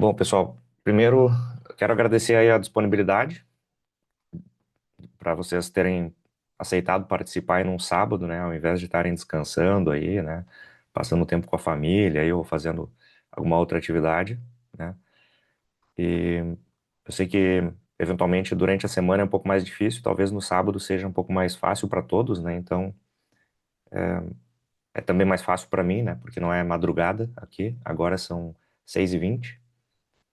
Bom, pessoal, primeiro quero agradecer aí a disponibilidade para vocês terem aceitado participar aí num sábado, né, ao invés de estarem descansando aí, né, passando tempo com a família aí, ou fazendo alguma outra atividade, né. E eu sei que eventualmente durante a semana é um pouco mais difícil, talvez no sábado seja um pouco mais fácil para todos, né. Então é também mais fácil para mim, né, porque não é madrugada aqui. Agora são 6h20.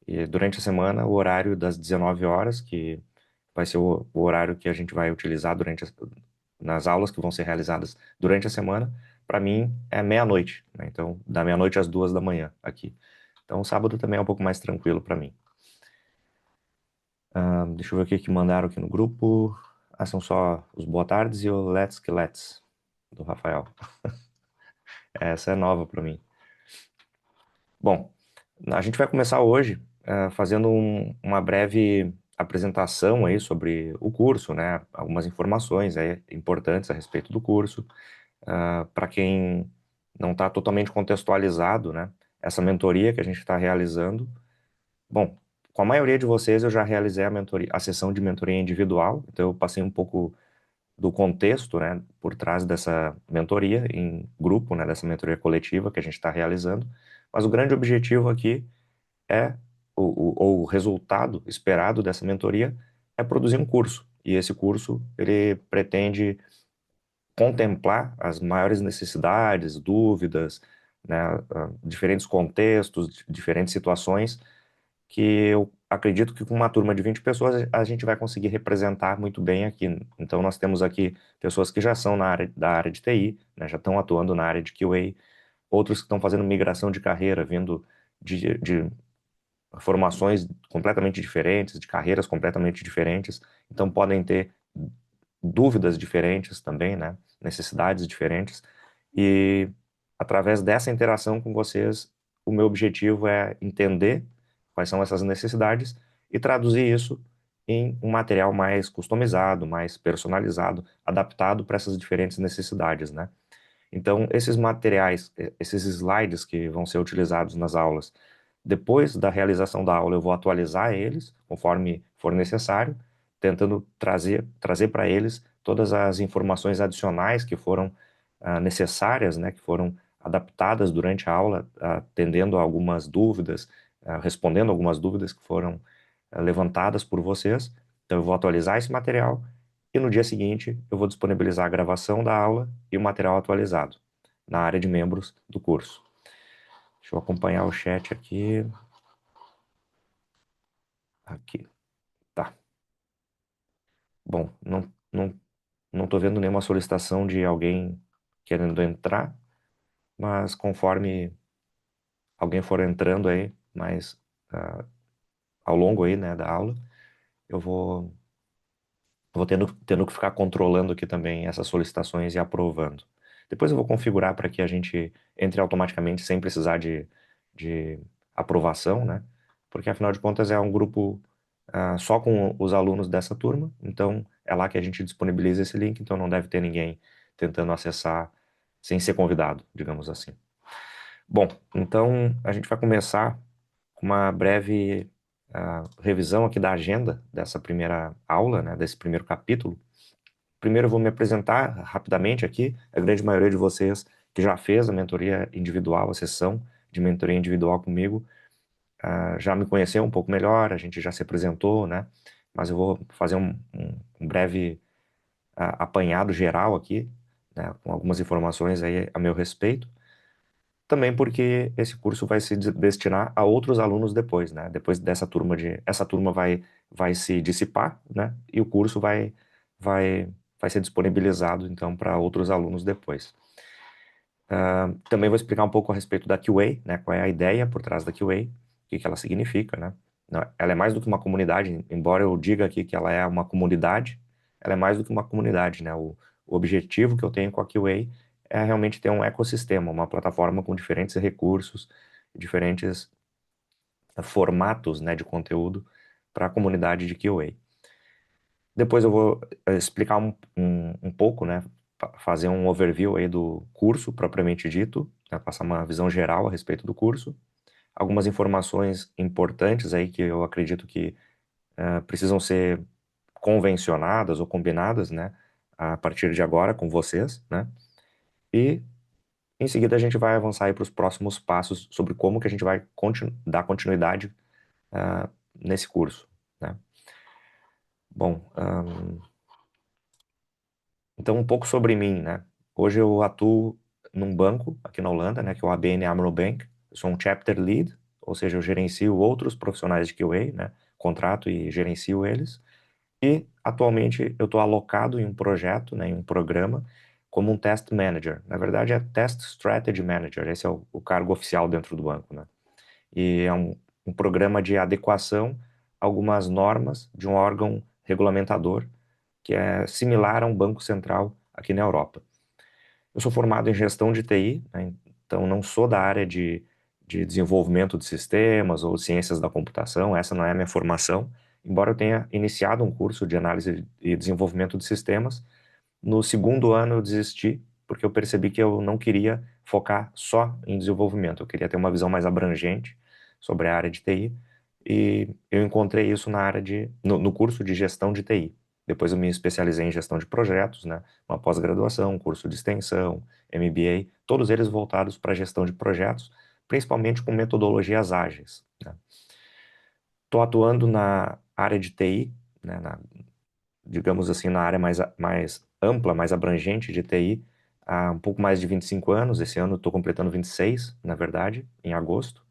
E durante a semana, o horário das 19 horas, que vai ser o horário que a gente vai utilizar nas aulas que vão ser realizadas durante a semana, para mim é meia-noite, né? Então, da meia-noite às 2 da manhã aqui. Então, o sábado também é um pouco mais tranquilo para mim. Deixa eu ver o que que mandaram aqui no grupo. Ah, são só os boa tardes e o let's que let's do Rafael. Essa é nova para mim. Bom, a gente vai começar hoje fazendo uma breve apresentação aí sobre o curso, né? Algumas informações aí importantes a respeito do curso. Para quem não está totalmente contextualizado, né? Essa mentoria que a gente está realizando. Bom, com a maioria de vocês eu já realizei a sessão de mentoria individual, então eu passei um pouco do contexto, né, por trás dessa mentoria em grupo, né, dessa mentoria coletiva que a gente está realizando. Mas o grande objetivo aqui é o resultado esperado dessa mentoria é produzir um curso. E esse curso, ele pretende contemplar as maiores necessidades, dúvidas, né, diferentes contextos, diferentes situações que eu acredito que com uma turma de 20 pessoas a gente vai conseguir representar muito bem aqui. Então nós temos aqui pessoas que já são da área de TI, né, já estão atuando na área de QA, outros que estão fazendo migração de carreira, vindo de formações completamente diferentes, de carreiras completamente diferentes, então podem ter dúvidas diferentes também, né? Necessidades diferentes. E através dessa interação com vocês, o meu objetivo é entender quais são essas necessidades e traduzir isso em um material mais customizado, mais personalizado, adaptado para essas diferentes necessidades, né? Então, esses materiais, esses slides que vão ser utilizados nas aulas, depois da realização da aula, eu vou atualizar eles conforme for necessário, tentando trazer para eles todas as informações adicionais que foram necessárias, né, que foram adaptadas durante a aula, atendendo a algumas dúvidas, respondendo algumas dúvidas que foram levantadas por vocês. Então, eu vou atualizar esse material e no dia seguinte eu vou disponibilizar a gravação da aula e o material atualizado na área de membros do curso. Deixa eu acompanhar o chat aqui. Aqui, tá. Bom, não tô vendo nenhuma solicitação de alguém querendo entrar, mas conforme alguém for entrando aí, mas ao longo aí, né, da aula, eu vou tendo que ficar controlando aqui também essas solicitações e aprovando. Depois eu vou configurar para que a gente entre automaticamente sem precisar de aprovação, né? Porque afinal de contas é um grupo só com os alunos dessa turma, então é lá que a gente disponibiliza esse link, então não deve ter ninguém tentando acessar sem ser convidado, digamos assim. Bom, então a gente vai começar com uma breve revisão aqui da agenda dessa primeira aula, né, desse primeiro capítulo. Primeiro eu vou me apresentar rapidamente aqui. A grande maioria de vocês que já fez a mentoria individual, a sessão de mentoria individual comigo, já me conheceu um pouco melhor, a gente já se apresentou, né? Mas eu vou fazer um breve apanhado geral aqui, né, com algumas informações aí a meu respeito. Também porque esse curso vai se destinar a outros alunos depois, né? Depois dessa turma essa turma vai se dissipar, né? E o curso vai, vai ser disponibilizado então para outros alunos depois. Também vou explicar um pouco a respeito da QA, né? Qual é a ideia por trás da QA, o que que ela significa, né? Ela é mais do que uma comunidade, embora eu diga aqui que ela é uma comunidade, ela é mais do que uma comunidade, né? O objetivo que eu tenho com a QA é realmente ter um ecossistema, uma plataforma com diferentes recursos, diferentes formatos, né, de conteúdo para a comunidade de QA. Depois eu vou explicar um pouco, né, fazer um overview aí do curso propriamente dito, né, passar uma visão geral a respeito do curso. algumas informações importantes aí que eu acredito que precisam ser convencionadas ou combinadas, né, a partir de agora com vocês, né? E em seguida a gente vai avançar aí para os próximos passos sobre como que a gente vai dar continuidade nesse curso, né? Bom, então um pouco sobre mim, né? Hoje eu atuo num banco aqui na Holanda, né, que é o ABN AMRO Bank. Eu sou um chapter lead, ou seja, eu gerencio outros profissionais de QA, né? Contrato e gerencio eles. E atualmente eu estou alocado em um projeto, né, em um programa, como um test manager. Na verdade é Test Strategy Manager, esse é o cargo oficial dentro do banco, né? E é um programa de adequação a algumas normas de um órgão regulamentador que é similar a um banco central aqui na Europa. Eu sou formado em gestão de TI, né, então não sou da área de desenvolvimento de sistemas ou ciências da computação, essa não é a minha formação, embora eu tenha iniciado um curso de análise e desenvolvimento de sistemas. No segundo ano eu desisti, porque eu percebi que eu não queria focar só em desenvolvimento, eu queria ter uma visão mais abrangente sobre a área de TI, e eu encontrei isso na área no curso de gestão de TI. Depois eu me especializei em gestão de projetos, né? Uma pós-graduação, um curso de extensão, MBA, todos eles voltados para gestão de projetos, principalmente com metodologias ágeis, né? Estou atuando na área de TI, né? Digamos assim, na área mais ampla, mais abrangente de TI, há um pouco mais de 25 anos. Esse ano estou completando 26, na verdade, em agosto.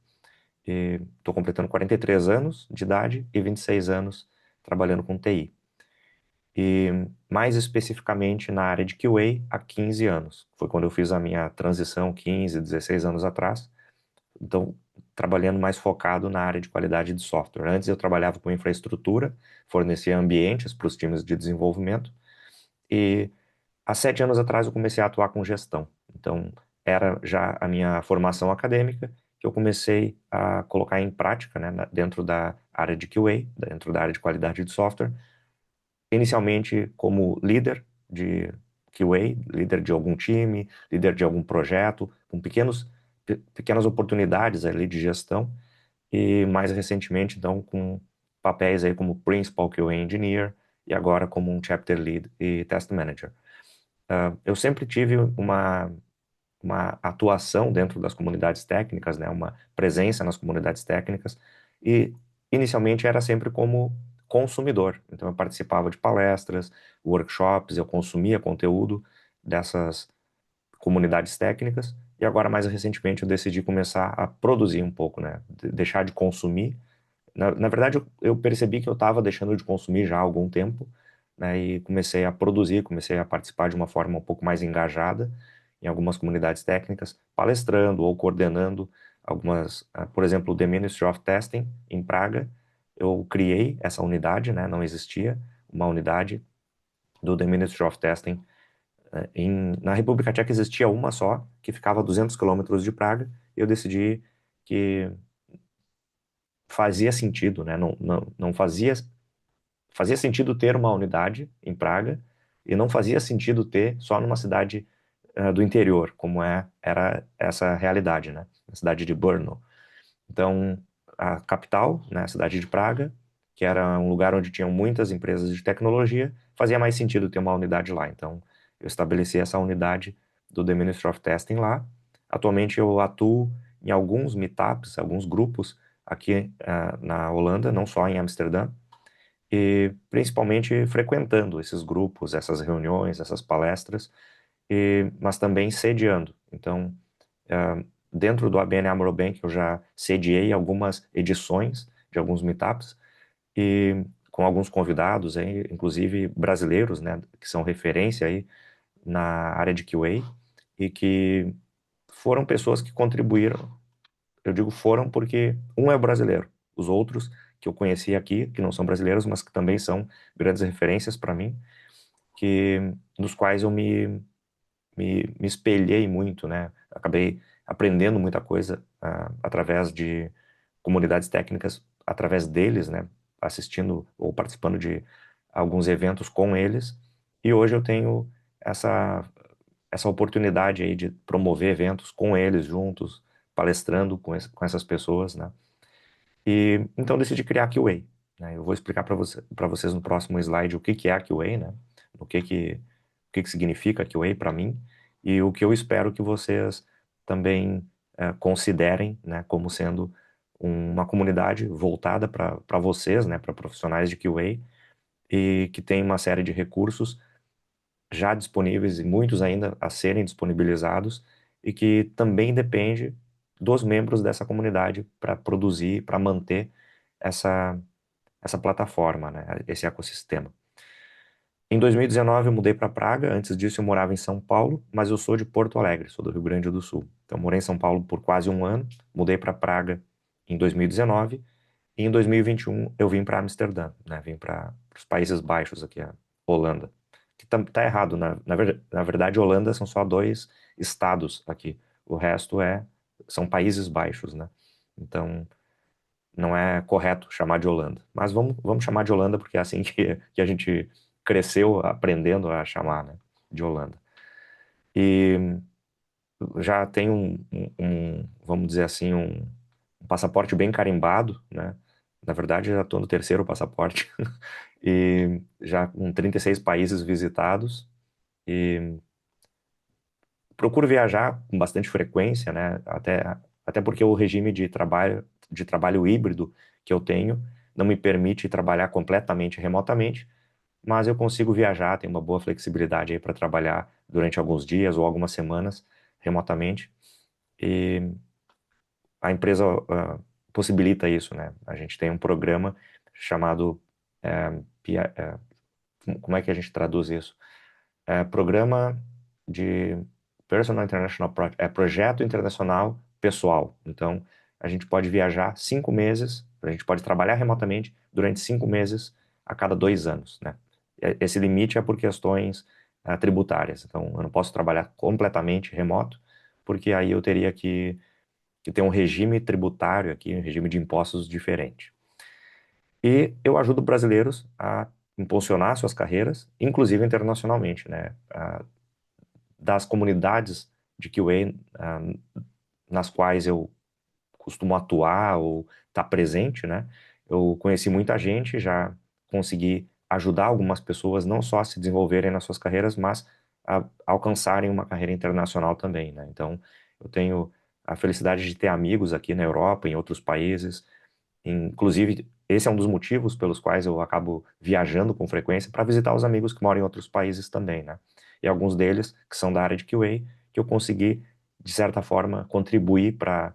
Estou completando 43 anos de idade e 26 anos trabalhando com TI. E mais especificamente na área de QA há 15 anos. Foi quando eu fiz a minha transição 15, 16 anos atrás. Então, trabalhando mais focado na área de qualidade de software. Antes eu trabalhava com infraestrutura, fornecia ambientes para os times de desenvolvimento. E há 7 anos atrás eu comecei a atuar com gestão. Então, era já a minha formação acadêmica que eu comecei a colocar em prática, né, dentro da área de QA, dentro da área de qualidade de software, inicialmente como líder de QA, líder de algum time, líder de algum projeto, com pequenas oportunidades ali de gestão, e mais recentemente, então, com papéis aí como Principal QA Engineer e agora como um Chapter Lead e Test Manager. Eu sempre tive uma atuação dentro das comunidades técnicas, né, uma presença nas comunidades técnicas, e inicialmente era sempre como consumidor. Então eu participava de palestras, workshops, eu consumia conteúdo dessas comunidades técnicas, e agora mais recentemente eu decidi começar a produzir um pouco, né, deixar de consumir. Na verdade, eu percebi que eu estava deixando de consumir já há algum tempo, né, e comecei a produzir, comecei a participar de uma forma um pouco mais engajada em algumas comunidades técnicas, palestrando ou coordenando algumas, por exemplo, o The Ministry of Testing em Praga. Eu criei essa unidade, né, não existia uma unidade do The Ministry of Testing. Na República Tcheca existia uma só, que ficava a 200 quilômetros de Praga, e eu decidi que fazia sentido, né? Não fazia sentido ter uma unidade em Praga e não fazia sentido ter só numa cidade do interior, como era essa realidade, né? A cidade de Brno. Então, a capital, né, a cidade de Praga, que era um lugar onde tinham muitas empresas de tecnologia, fazia mais sentido ter uma unidade lá. Então, eu estabeleci essa unidade do The Ministry of Testing lá. Atualmente, eu atuo em alguns meetups, alguns grupos aqui na Holanda, não só em Amsterdã, e principalmente frequentando esses grupos, essas reuniões, essas palestras, mas também sediando. Então, dentro do ABN AMRO Bank, eu já sediei algumas edições de alguns meetups e com alguns convidados, aí, inclusive brasileiros, né, que são referência aí na área de QA e que foram pessoas que contribuíram. Eu digo foram porque um é brasileiro, os outros que eu conheci aqui, que não são brasileiros, mas que também são grandes referências para mim, que nos quais eu me espelhei muito, né? Acabei aprendendo muita coisa através de comunidades técnicas, através deles, né? Assistindo ou participando de alguns eventos com eles. E hoje eu tenho essa, essa oportunidade aí de promover eventos com eles juntos, palestrando com essas pessoas, né? E então eu decidi criar a QA, né? Eu vou explicar para vocês no próximo slide o que que é a QA, né? O que que significa a QA para mim e o que eu espero que vocês também considerem, né, como sendo uma comunidade voltada para vocês, né, para profissionais de QA e que tem uma série de recursos já disponíveis e muitos ainda a serem disponibilizados e que também depende dos membros dessa comunidade para produzir, para manter essa, essa plataforma, né, esse ecossistema. Em 2019 eu mudei para Praga, antes disso eu morava em São Paulo, mas eu sou de Porto Alegre, sou do Rio Grande do Sul. Então morei em São Paulo por quase um ano, mudei para Praga em 2019 e em 2021 eu vim para Amsterdã, né? Vim para os Países Baixos aqui, a Holanda. Que tá errado, na verdade Holanda são só dois estados aqui, o resto são Países Baixos, né? Então não é correto chamar de Holanda. Mas vamos chamar de Holanda porque é assim que a gente cresceu aprendendo a chamar, né, de Holanda. E já tenho vamos dizer assim, um passaporte bem carimbado, né? Na verdade, já estou no terceiro passaporte. E já com 36 países visitados. E procuro viajar com bastante frequência, né? Até porque o regime de trabalho híbrido que eu tenho não me permite trabalhar completamente remotamente, mas eu consigo viajar, tenho uma boa flexibilidade aí para trabalhar durante alguns dias ou algumas semanas remotamente. E a empresa possibilita isso, né? A gente tem um programa chamado como é que a gente traduz isso? Programa de Personal International Project, projeto internacional pessoal. Então, a gente pode viajar 5 meses, a gente pode trabalhar remotamente durante 5 meses a cada 2 anos, né? Esse limite é por questões tributárias. Então, eu não posso trabalhar completamente remoto, porque aí eu teria que ter um regime tributário aqui, um regime de impostos diferente. E eu ajudo brasileiros a impulsionar suas carreiras, inclusive internacionalmente, né? Das comunidades de QA nas quais eu costumo atuar ou estar presente, né? Eu conheci muita gente, já consegui ajudar algumas pessoas não só a se desenvolverem nas suas carreiras, mas a alcançarem uma carreira internacional também, né? Então, eu tenho a felicidade de ter amigos aqui na Europa, em outros países. Inclusive, esse é um dos motivos pelos quais eu acabo viajando com frequência para visitar os amigos que moram em outros países também, né? E alguns deles, que são da área de QA, que eu consegui, de certa forma, contribuir para,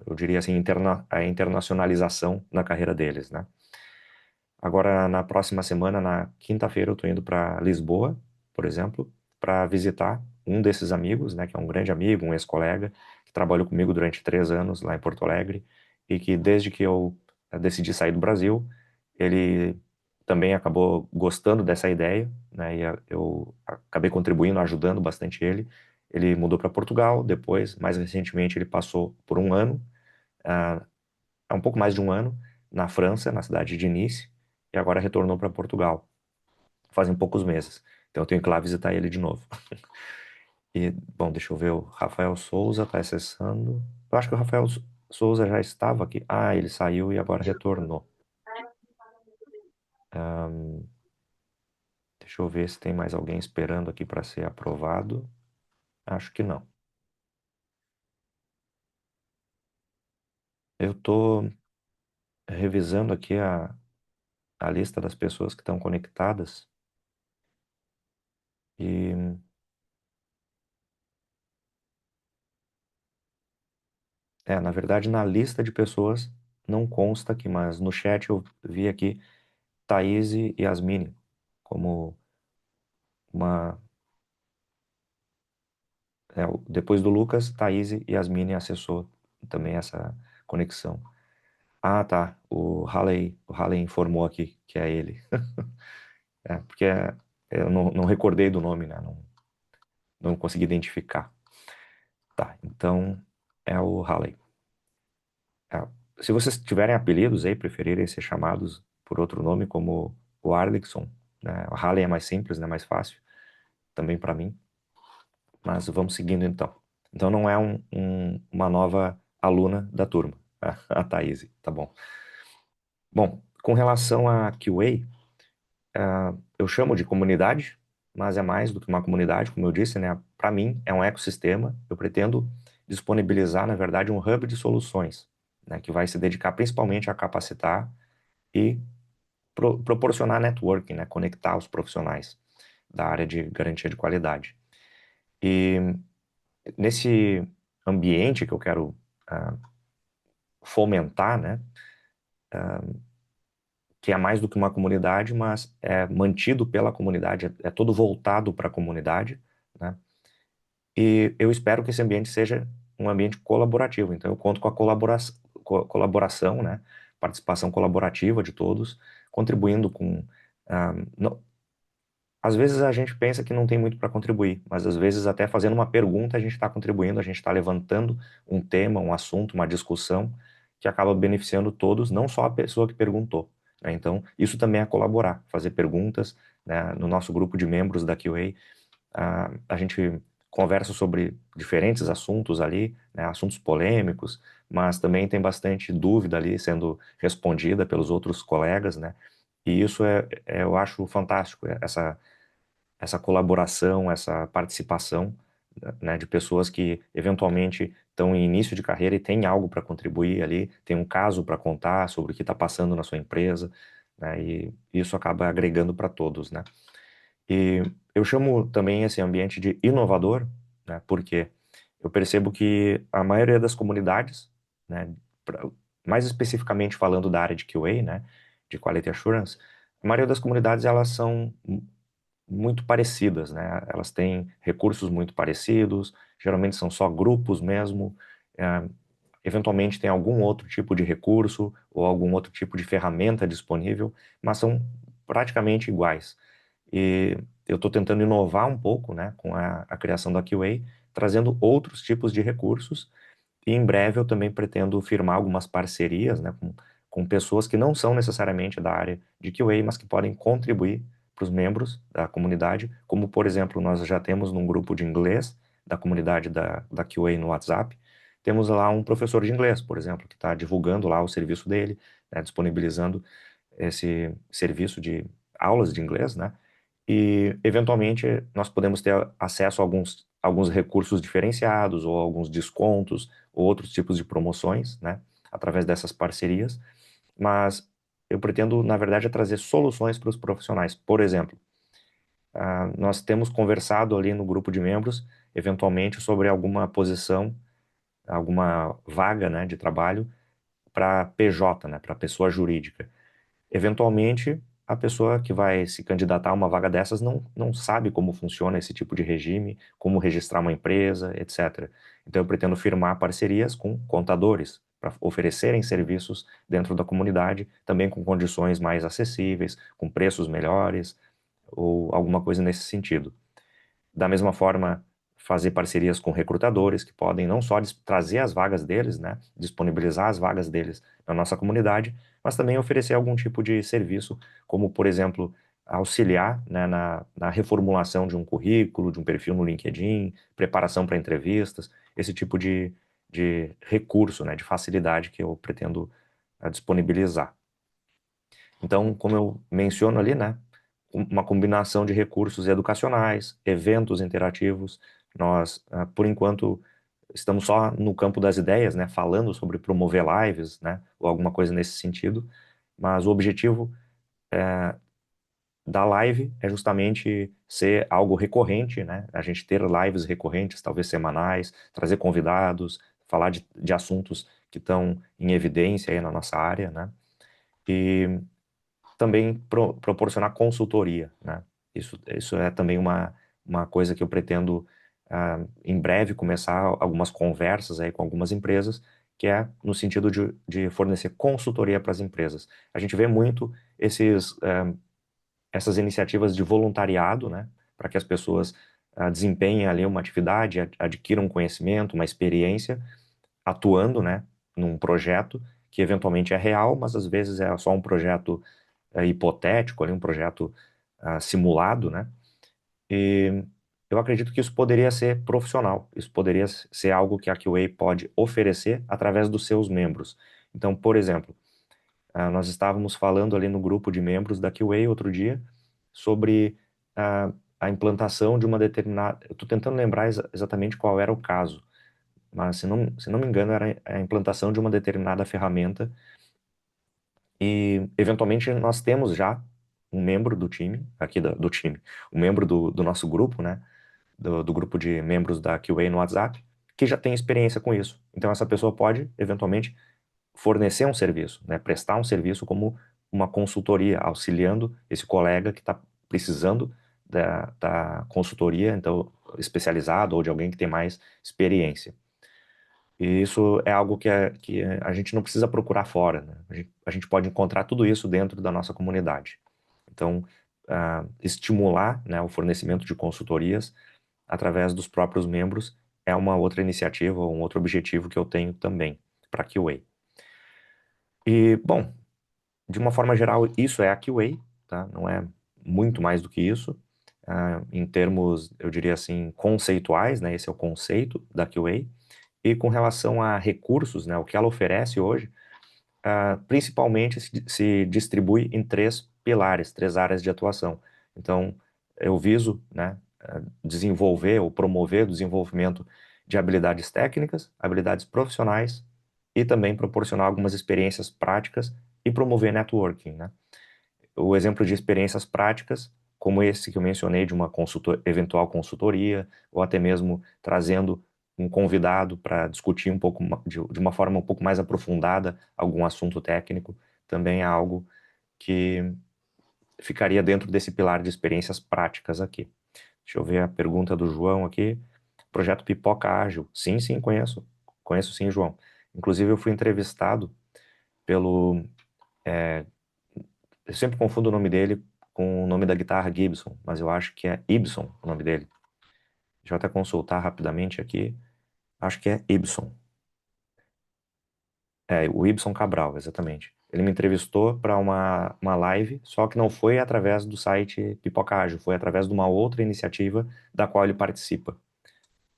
eu diria assim, a internacionalização na carreira deles, né? Agora, na próxima semana, na quinta-feira, eu estou indo para Lisboa, por exemplo, para visitar um desses amigos, né, que é um grande amigo, um ex-colega, que trabalhou comigo durante 3 anos lá em Porto Alegre e que desde que eu decidi sair do Brasil, ele também acabou gostando dessa ideia, né, e eu acabei contribuindo, ajudando bastante ele. Ele mudou para Portugal, depois, mais recentemente, ele passou por um ano, ah, há um pouco mais de um ano, na França, na cidade de Nice, e agora retornou para Portugal, fazem poucos meses. Então eu tenho que ir lá visitar ele de novo. E, bom, deixa eu ver, o Rafael Souza está acessando. Eu acho que o Rafael Souza já estava aqui. Ah, ele saiu e agora retornou. Ahn, Deixa eu ver se tem mais alguém esperando aqui para ser aprovado. Acho que não. Eu estou revisando aqui a lista das pessoas que estão conectadas e na verdade, na lista de pessoas não consta aqui, mas no chat eu vi aqui Thaís e Yasmine como uma. Depois do Lucas, Thaís e Yasmine acessou também essa conexão. Ah, tá. O Halley informou aqui que é ele. Porque eu não recordei do nome, né? Não consegui identificar. Tá, então é o Halley. É, Se vocês tiverem apelidos aí, preferirem ser chamados por outro nome, como o Arlickson, né? O Halley é mais simples, né? Mais fácil, também para mim. Mas vamos seguindo então. Então não é uma nova aluna da turma, a Thaís, tá bom. Bom, com relação a QA, eu chamo de comunidade, mas é mais do que uma comunidade, como eu disse, né? Para mim, é um ecossistema. Eu pretendo disponibilizar, na verdade, um hub de soluções, né? Que vai se dedicar principalmente a capacitar e proporcionar networking, né? Conectar os profissionais da área de garantia de qualidade. E nesse ambiente que eu quero ah, fomentar, né? Que é mais do que uma comunidade, mas é mantido pela comunidade, é todo voltado para a comunidade, né? E eu espero que esse ambiente seja um ambiente colaborativo. Então, eu conto com a colaboração, né? Participação colaborativa de todos, contribuindo com. Às vezes a gente pensa que não tem muito para contribuir, mas às vezes até fazendo uma pergunta a gente está contribuindo, a gente está levantando um tema, um assunto, uma discussão que acaba beneficiando todos, não só a pessoa que perguntou, né? Então, isso também é colaborar, fazer perguntas, né? No nosso grupo de membros da QA, a gente conversa sobre diferentes assuntos ali, né? Assuntos polêmicos, mas também tem bastante dúvida ali sendo respondida pelos outros colegas, né? E isso eu acho fantástico, essa colaboração, essa participação, né, de pessoas que eventualmente estão em início de carreira e têm algo para contribuir ali, tem um caso para contar sobre o que está passando na sua empresa, né, e isso acaba agregando para todos, né. E eu chamo também esse ambiente de inovador, né, porque eu percebo que a maioria das comunidades, né, mais especificamente falando da área de QA, né, de Quality Assurance, a maioria das comunidades elas são muito parecidas, né? Elas têm recursos muito parecidos, geralmente são só grupos mesmo, é, eventualmente tem algum outro tipo de recurso ou algum outro tipo de ferramenta disponível, mas são praticamente iguais. E eu estou tentando inovar um pouco, né, com a criação da QA, trazendo outros tipos de recursos e em breve eu também pretendo firmar algumas parcerias, né, com pessoas que não são necessariamente da área de QA, mas que podem contribuir para os membros da comunidade, como, por exemplo, nós já temos num grupo de inglês da comunidade da QA no WhatsApp, temos lá um professor de inglês, por exemplo, que está divulgando lá o serviço dele, né, disponibilizando esse serviço de aulas de inglês, né? E, eventualmente, nós podemos ter acesso a alguns recursos diferenciados, ou alguns descontos, ou outros tipos de promoções, né? Através dessas parcerias. Mas eu pretendo, na verdade, é trazer soluções para os profissionais. Por exemplo, nós temos conversado ali no grupo de membros, eventualmente, sobre alguma posição, alguma vaga, né, de trabalho para PJ, né, para pessoa jurídica. Eventualmente, a pessoa que vai se candidatar a uma vaga dessas não sabe como funciona esse tipo de regime, como registrar uma empresa, etc. Então, eu pretendo firmar parcerias com contadores para oferecerem serviços dentro da comunidade, também com condições mais acessíveis, com preços melhores, ou alguma coisa nesse sentido. Da mesma forma, fazer parcerias com recrutadores que podem não só trazer as vagas deles, né, disponibilizar as vagas deles na nossa comunidade, mas também oferecer algum tipo de serviço, como, por exemplo, auxiliar, né, na reformulação de um currículo, de um perfil no LinkedIn, preparação para entrevistas, esse tipo de recurso, né, de facilidade que eu pretendo disponibilizar. Então, como eu menciono ali, né, uma combinação de recursos educacionais, eventos interativos. Nós, por enquanto, estamos só no campo das ideias, né, falando sobre promover lives, né, ou alguma coisa nesse sentido, mas o objetivo da live é justamente ser algo recorrente, né, a gente ter lives recorrentes, talvez semanais, trazer convidados, falar de assuntos que estão em evidência aí na nossa área, né, e também proporcionar consultoria, né? Isso é também uma coisa que eu pretendo, em breve, começar algumas conversas aí com algumas empresas, que é no sentido de fornecer consultoria para as empresas. A gente vê muito essas iniciativas de voluntariado, né? Para que as pessoas desempenhem ali uma atividade, adquiram um conhecimento, uma experiência, atuando, né? Num projeto que eventualmente é real, mas às vezes é só um projeto hipotético, ali, um projeto simulado, né? eu acredito que isso poderia ser profissional, isso poderia ser algo que a QA pode oferecer através dos seus membros. Então, por exemplo, nós estávamos falando ali no grupo de membros da QA outro dia sobre a implantação de uma determinada. Eu estou tentando lembrar exatamente qual era o caso, mas se não me engano, era a implantação de uma determinada ferramenta e, eventualmente, nós temos já um membro do time, aqui do time, um membro do nosso grupo, né? Do grupo de membros da QA no WhatsApp, que já tem experiência com isso. Então, essa pessoa pode, eventualmente, fornecer um serviço, né? Prestar um serviço como uma consultoria, auxiliando esse colega que está precisando da consultoria, então, especializado ou de alguém que tem mais experiência. E isso é algo que a gente não precisa procurar fora, né? A gente pode encontrar tudo isso dentro da nossa comunidade. Então, estimular, né, o fornecimento de consultorias através dos próprios membros é uma outra iniciativa, um outro objetivo que eu tenho também para a QA. E, bom, de uma forma geral, isso é a QA, tá? Não é muito mais do que isso. Em termos, eu diria assim, conceituais, né? Esse é o conceito da QA. E com relação a recursos, né, o que ela oferece hoje, principalmente se distribui em três pilares, três áreas de atuação. Então, eu viso, né, desenvolver ou promover o desenvolvimento de habilidades técnicas, habilidades profissionais e também proporcionar algumas experiências práticas e promover networking, né? O exemplo de experiências práticas, como esse que eu mencionei, de uma eventual consultoria, ou até mesmo trazendo um convidado para discutir um pouco de uma forma um pouco mais aprofundada algum assunto técnico, também é algo que ficaria dentro desse pilar de experiências práticas aqui. Deixa eu ver a pergunta do João aqui. Projeto Pipoca Ágil. Sim, sim, conheço. Conheço sim, João. Inclusive, eu fui entrevistado pelo. Eu sempre confundo o nome dele com o nome da guitarra Gibson, mas eu acho que é Ibson o nome dele. Deixa eu até consultar rapidamente aqui. Acho que é Ibson. É, o Ibson Cabral, exatamente. Ele me entrevistou para uma live, só que não foi através do site Pipoca Ágil, foi através de uma outra iniciativa da qual ele participa.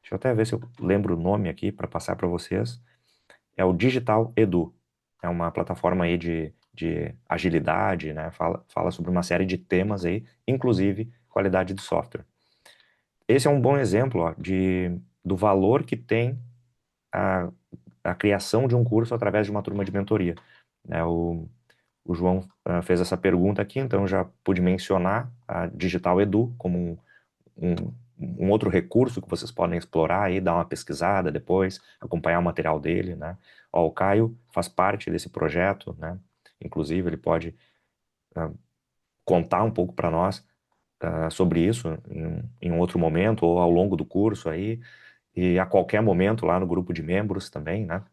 Deixa eu até ver se eu lembro o nome aqui para passar para vocês. É o Digital Edu. É uma plataforma aí de agilidade, né? Fala sobre uma série de temas aí, inclusive qualidade de software. Esse é um bom exemplo, ó, do valor que tem a, a criação de um curso através de uma turma de mentoria. Né? O João fez essa pergunta aqui, então eu já pude mencionar a Digital Edu como um, um outro recurso que vocês podem explorar aí, dar uma pesquisada depois, acompanhar o material dele, né? Ó, o Caio faz parte desse projeto, né? Inclusive, ele pode contar um pouco para nós sobre isso em um outro momento ou ao longo do curso aí, e a qualquer momento lá no grupo de membros também, né?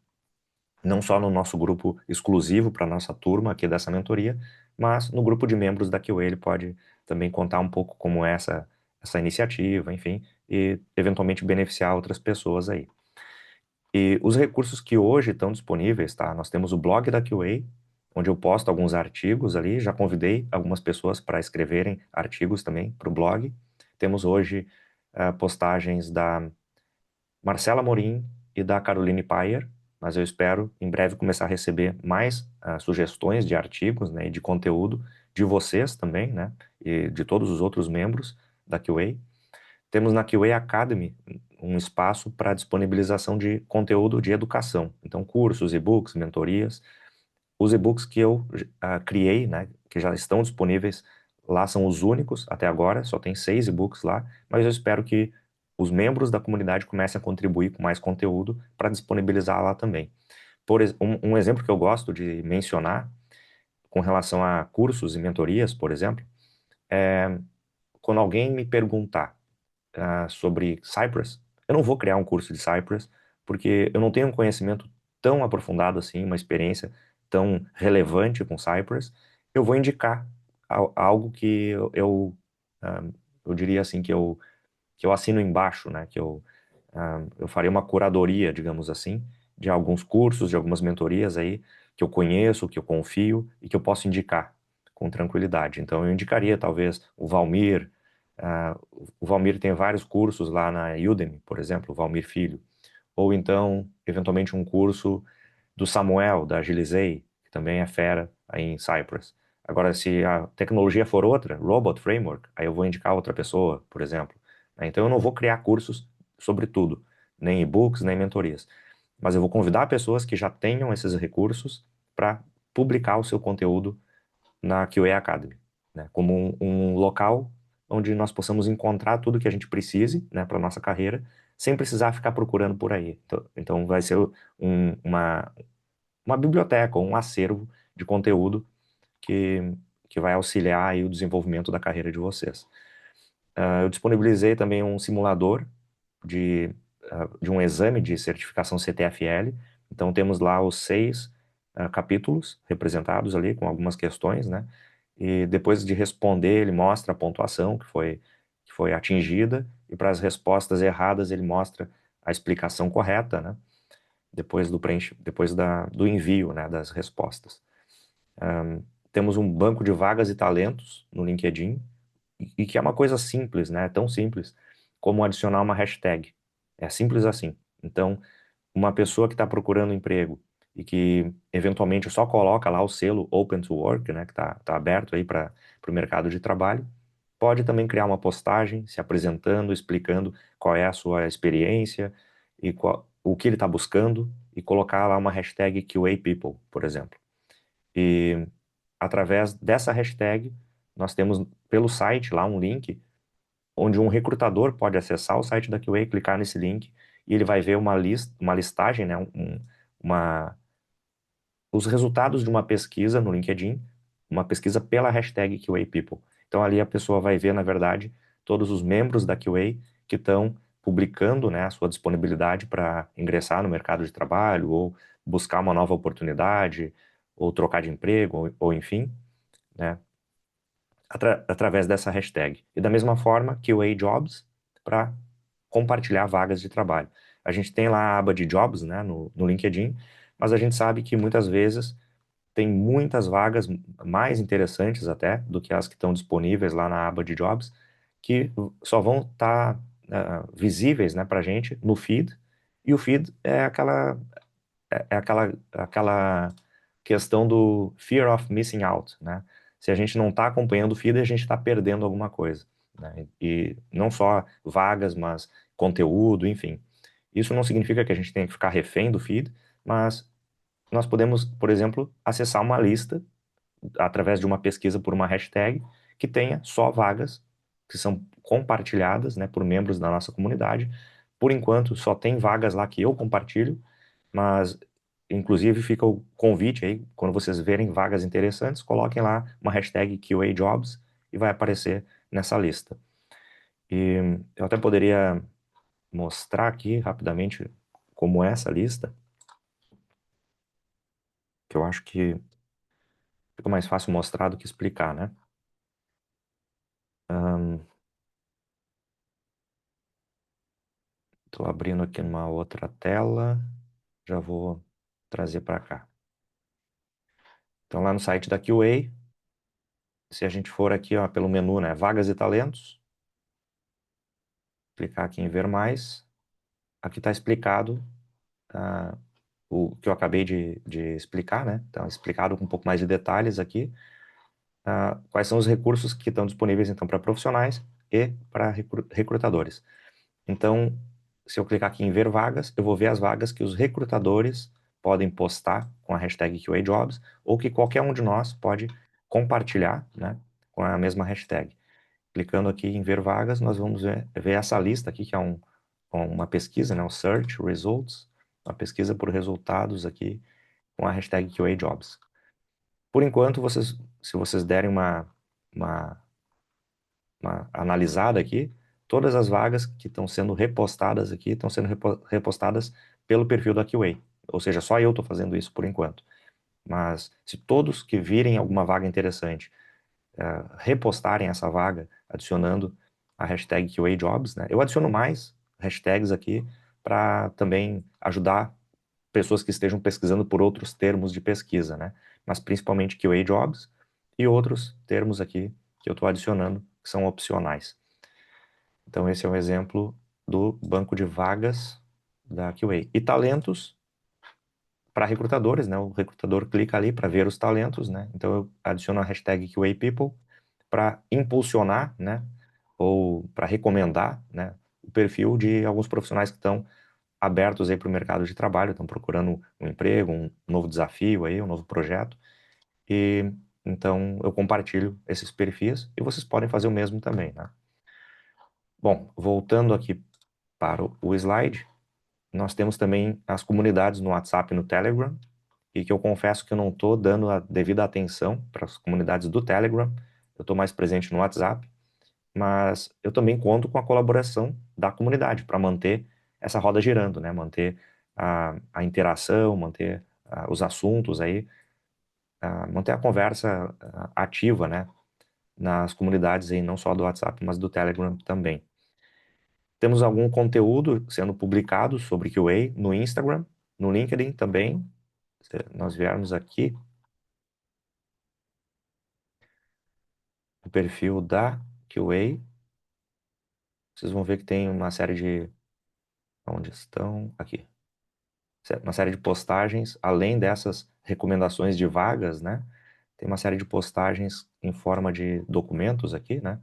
Não só no nosso grupo exclusivo para nossa turma aqui dessa mentoria, mas no grupo de membros da QA ele pode também contar um pouco como é essa iniciativa, enfim, e eventualmente beneficiar outras pessoas aí. E os recursos que hoje estão disponíveis, tá? Nós temos o blog da QA, onde eu posto alguns artigos ali, já convidei algumas pessoas para escreverem artigos também para o blog. Temos hoje postagens da Marcela Morim e da Caroline Payer, mas eu espero em breve começar a receber mais sugestões de artigos, né, e de conteúdo de vocês também, né, e de todos os outros membros da QA. Temos na QA Academy um espaço para disponibilização de conteúdo de educação, então cursos, e-books, mentorias. Os e-books que eu criei, né, que já estão disponíveis lá, são os únicos até agora, só tem 6 e-books lá, mas eu espero que os membros da comunidade comecem a contribuir com mais conteúdo para disponibilizar lá também. Um exemplo que eu gosto de mencionar com relação a cursos e mentorias, por exemplo, é quando alguém me perguntar sobre Cypress, eu não vou criar um curso de Cypress, porque eu não tenho um conhecimento tão aprofundado assim, uma experiência tão relevante com Cypress. Eu vou indicar algo que ah, eu diria assim, que eu assino embaixo, né? Eu farei uma curadoria, digamos assim, de alguns cursos, de algumas mentorias aí, que eu conheço, que eu confio e que eu posso indicar com tranquilidade. Então, eu indicaria talvez o Valmir, O Valmir tem vários cursos lá na Udemy, por exemplo, o Valmir Filho. Ou então, eventualmente, um curso do Samuel, da Agilizei, que também é fera aí em Cypress. Agora, se a tecnologia for outra, Robot Framework, aí eu vou indicar outra pessoa, por exemplo. Então, eu não vou criar cursos sobre tudo, nem e-books, nem mentorias. Mas eu vou convidar pessoas que já tenham esses recursos para publicar o seu conteúdo na QA Academy, né? Como um local onde nós possamos encontrar tudo que a gente precise, né, para nossa carreira, sem precisar ficar procurando por aí. Então vai ser uma biblioteca, um acervo de conteúdo que, que vai auxiliar aí o desenvolvimento da carreira de vocês. Eu disponibilizei também um simulador de, de um exame de certificação CTFL. Então temos lá os 6 capítulos representados ali com algumas questões, né? E depois de responder, ele mostra a pontuação que foi atingida, e para as respostas erradas, ele mostra a explicação correta, né? Depois do envio, né, das respostas. Temos um banco de vagas e talentos no LinkedIn, e que é uma coisa simples, né? Tão simples como adicionar uma hashtag. É simples assim. Então, uma pessoa que está procurando emprego e que eventualmente só coloca lá o selo Open to Work, né, que tá aberto aí para o mercado de trabalho, pode também criar uma postagem se apresentando, explicando qual é a sua experiência e o que ele está buscando, e colocar lá uma hashtag QA People, por exemplo. E através dessa hashtag, nós temos pelo site lá um link onde um recrutador pode acessar o site da QA, clicar nesse link, e ele vai ver uma listagem, né, uma, os resultados de uma pesquisa no LinkedIn, uma pesquisa pela hashtag QA People. Então ali a pessoa vai ver, na verdade, todos os membros da QA que estão publicando, né, a sua disponibilidade para ingressar no mercado de trabalho, ou buscar uma nova oportunidade, ou trocar de emprego, ou enfim, né, através dessa hashtag. E da mesma forma, QA Jobs, para compartilhar vagas de trabalho. A gente tem lá a aba de Jobs, né, no LinkedIn, mas a gente sabe que muitas vezes tem muitas vagas mais interessantes até do que as que estão disponíveis lá na aba de Jobs, que só vão estar visíveis, né, para a gente no feed. E o feed é aquela questão do fear of missing out, né? Se a gente não está acompanhando o feed, a gente está perdendo alguma coisa, né? E não só vagas, mas conteúdo, enfim. Isso não significa que a gente tenha que ficar refém do feed, mas nós podemos, por exemplo, acessar uma lista através de uma pesquisa por uma hashtag que tenha só vagas que são compartilhadas, né, por membros da nossa comunidade. Por enquanto, só tem vagas lá que eu compartilho, mas inclusive fica o convite aí, quando vocês verem vagas interessantes, coloquem lá uma hashtag QA Jobs e vai aparecer nessa lista. E eu até poderia mostrar aqui rapidamente como é essa lista, que eu acho que fica mais fácil mostrar do que explicar, né? Estou abrindo aqui numa outra tela, já vou trazer para cá. Então, lá no site da QA, se a gente for aqui, ó, pelo menu, né, vagas e talentos, clicar aqui em ver mais, aqui está explicado o que eu acabei de explicar, né? Então, explicado com um pouco mais de detalhes aqui, quais são os recursos que estão disponíveis, então, para profissionais e para recrutadores. Então, se eu clicar aqui em ver vagas, eu vou ver as vagas que os recrutadores podem postar com a hashtag QAJobs, ou que qualquer um de nós pode compartilhar, né, com a mesma hashtag. Clicando aqui em ver vagas, nós vamos ver essa lista aqui, que é uma pesquisa, né, o Search Results, uma pesquisa por resultados aqui com a hashtag QAJobs. Por enquanto, se vocês derem uma uma analisada aqui, todas as vagas que estão sendo repostadas aqui estão sendo repostadas pelo perfil da QA. Ou seja, só eu estou fazendo isso por enquanto. Mas se todos que virem alguma vaga interessante repostarem essa vaga, adicionando a hashtag QAJobs, né? Eu adiciono mais hashtags aqui para também ajudar pessoas que estejam pesquisando por outros termos de pesquisa, né? Mas principalmente QAJobs e outros termos aqui que eu estou adicionando que são opcionais. Então, esse é um exemplo do banco de vagas da QA. E talentos para recrutadores, né? O recrutador clica ali para ver os talentos, né? Então, eu adiciono a hashtag QA People para impulsionar, né? Ou para recomendar, né? O perfil de alguns profissionais que estão abertos aí para o mercado de trabalho, estão procurando um emprego, um novo desafio aí, um novo projeto. E então eu compartilho esses perfis e vocês podem fazer o mesmo também, né? Bom, voltando aqui para o slide, nós temos também as comunidades no WhatsApp e no Telegram, e que eu confesso que eu não estou dando a devida atenção para as comunidades do Telegram, eu estou mais presente no WhatsApp, mas eu também conto com a colaboração da comunidade para manter essa roda girando, né? Manter a interação, manter os assuntos aí, manter a conversa ativa, né? Nas comunidades aí, não só do WhatsApp, mas do Telegram também. Temos algum conteúdo sendo publicado sobre QA no Instagram, no LinkedIn também. Se nós viermos aqui, o perfil da QA, vocês vão ver que tem uma série de... Onde estão? Aqui. Uma série de postagens, além dessas recomendações de vagas, né? Tem uma série de postagens em forma de documentos aqui, né?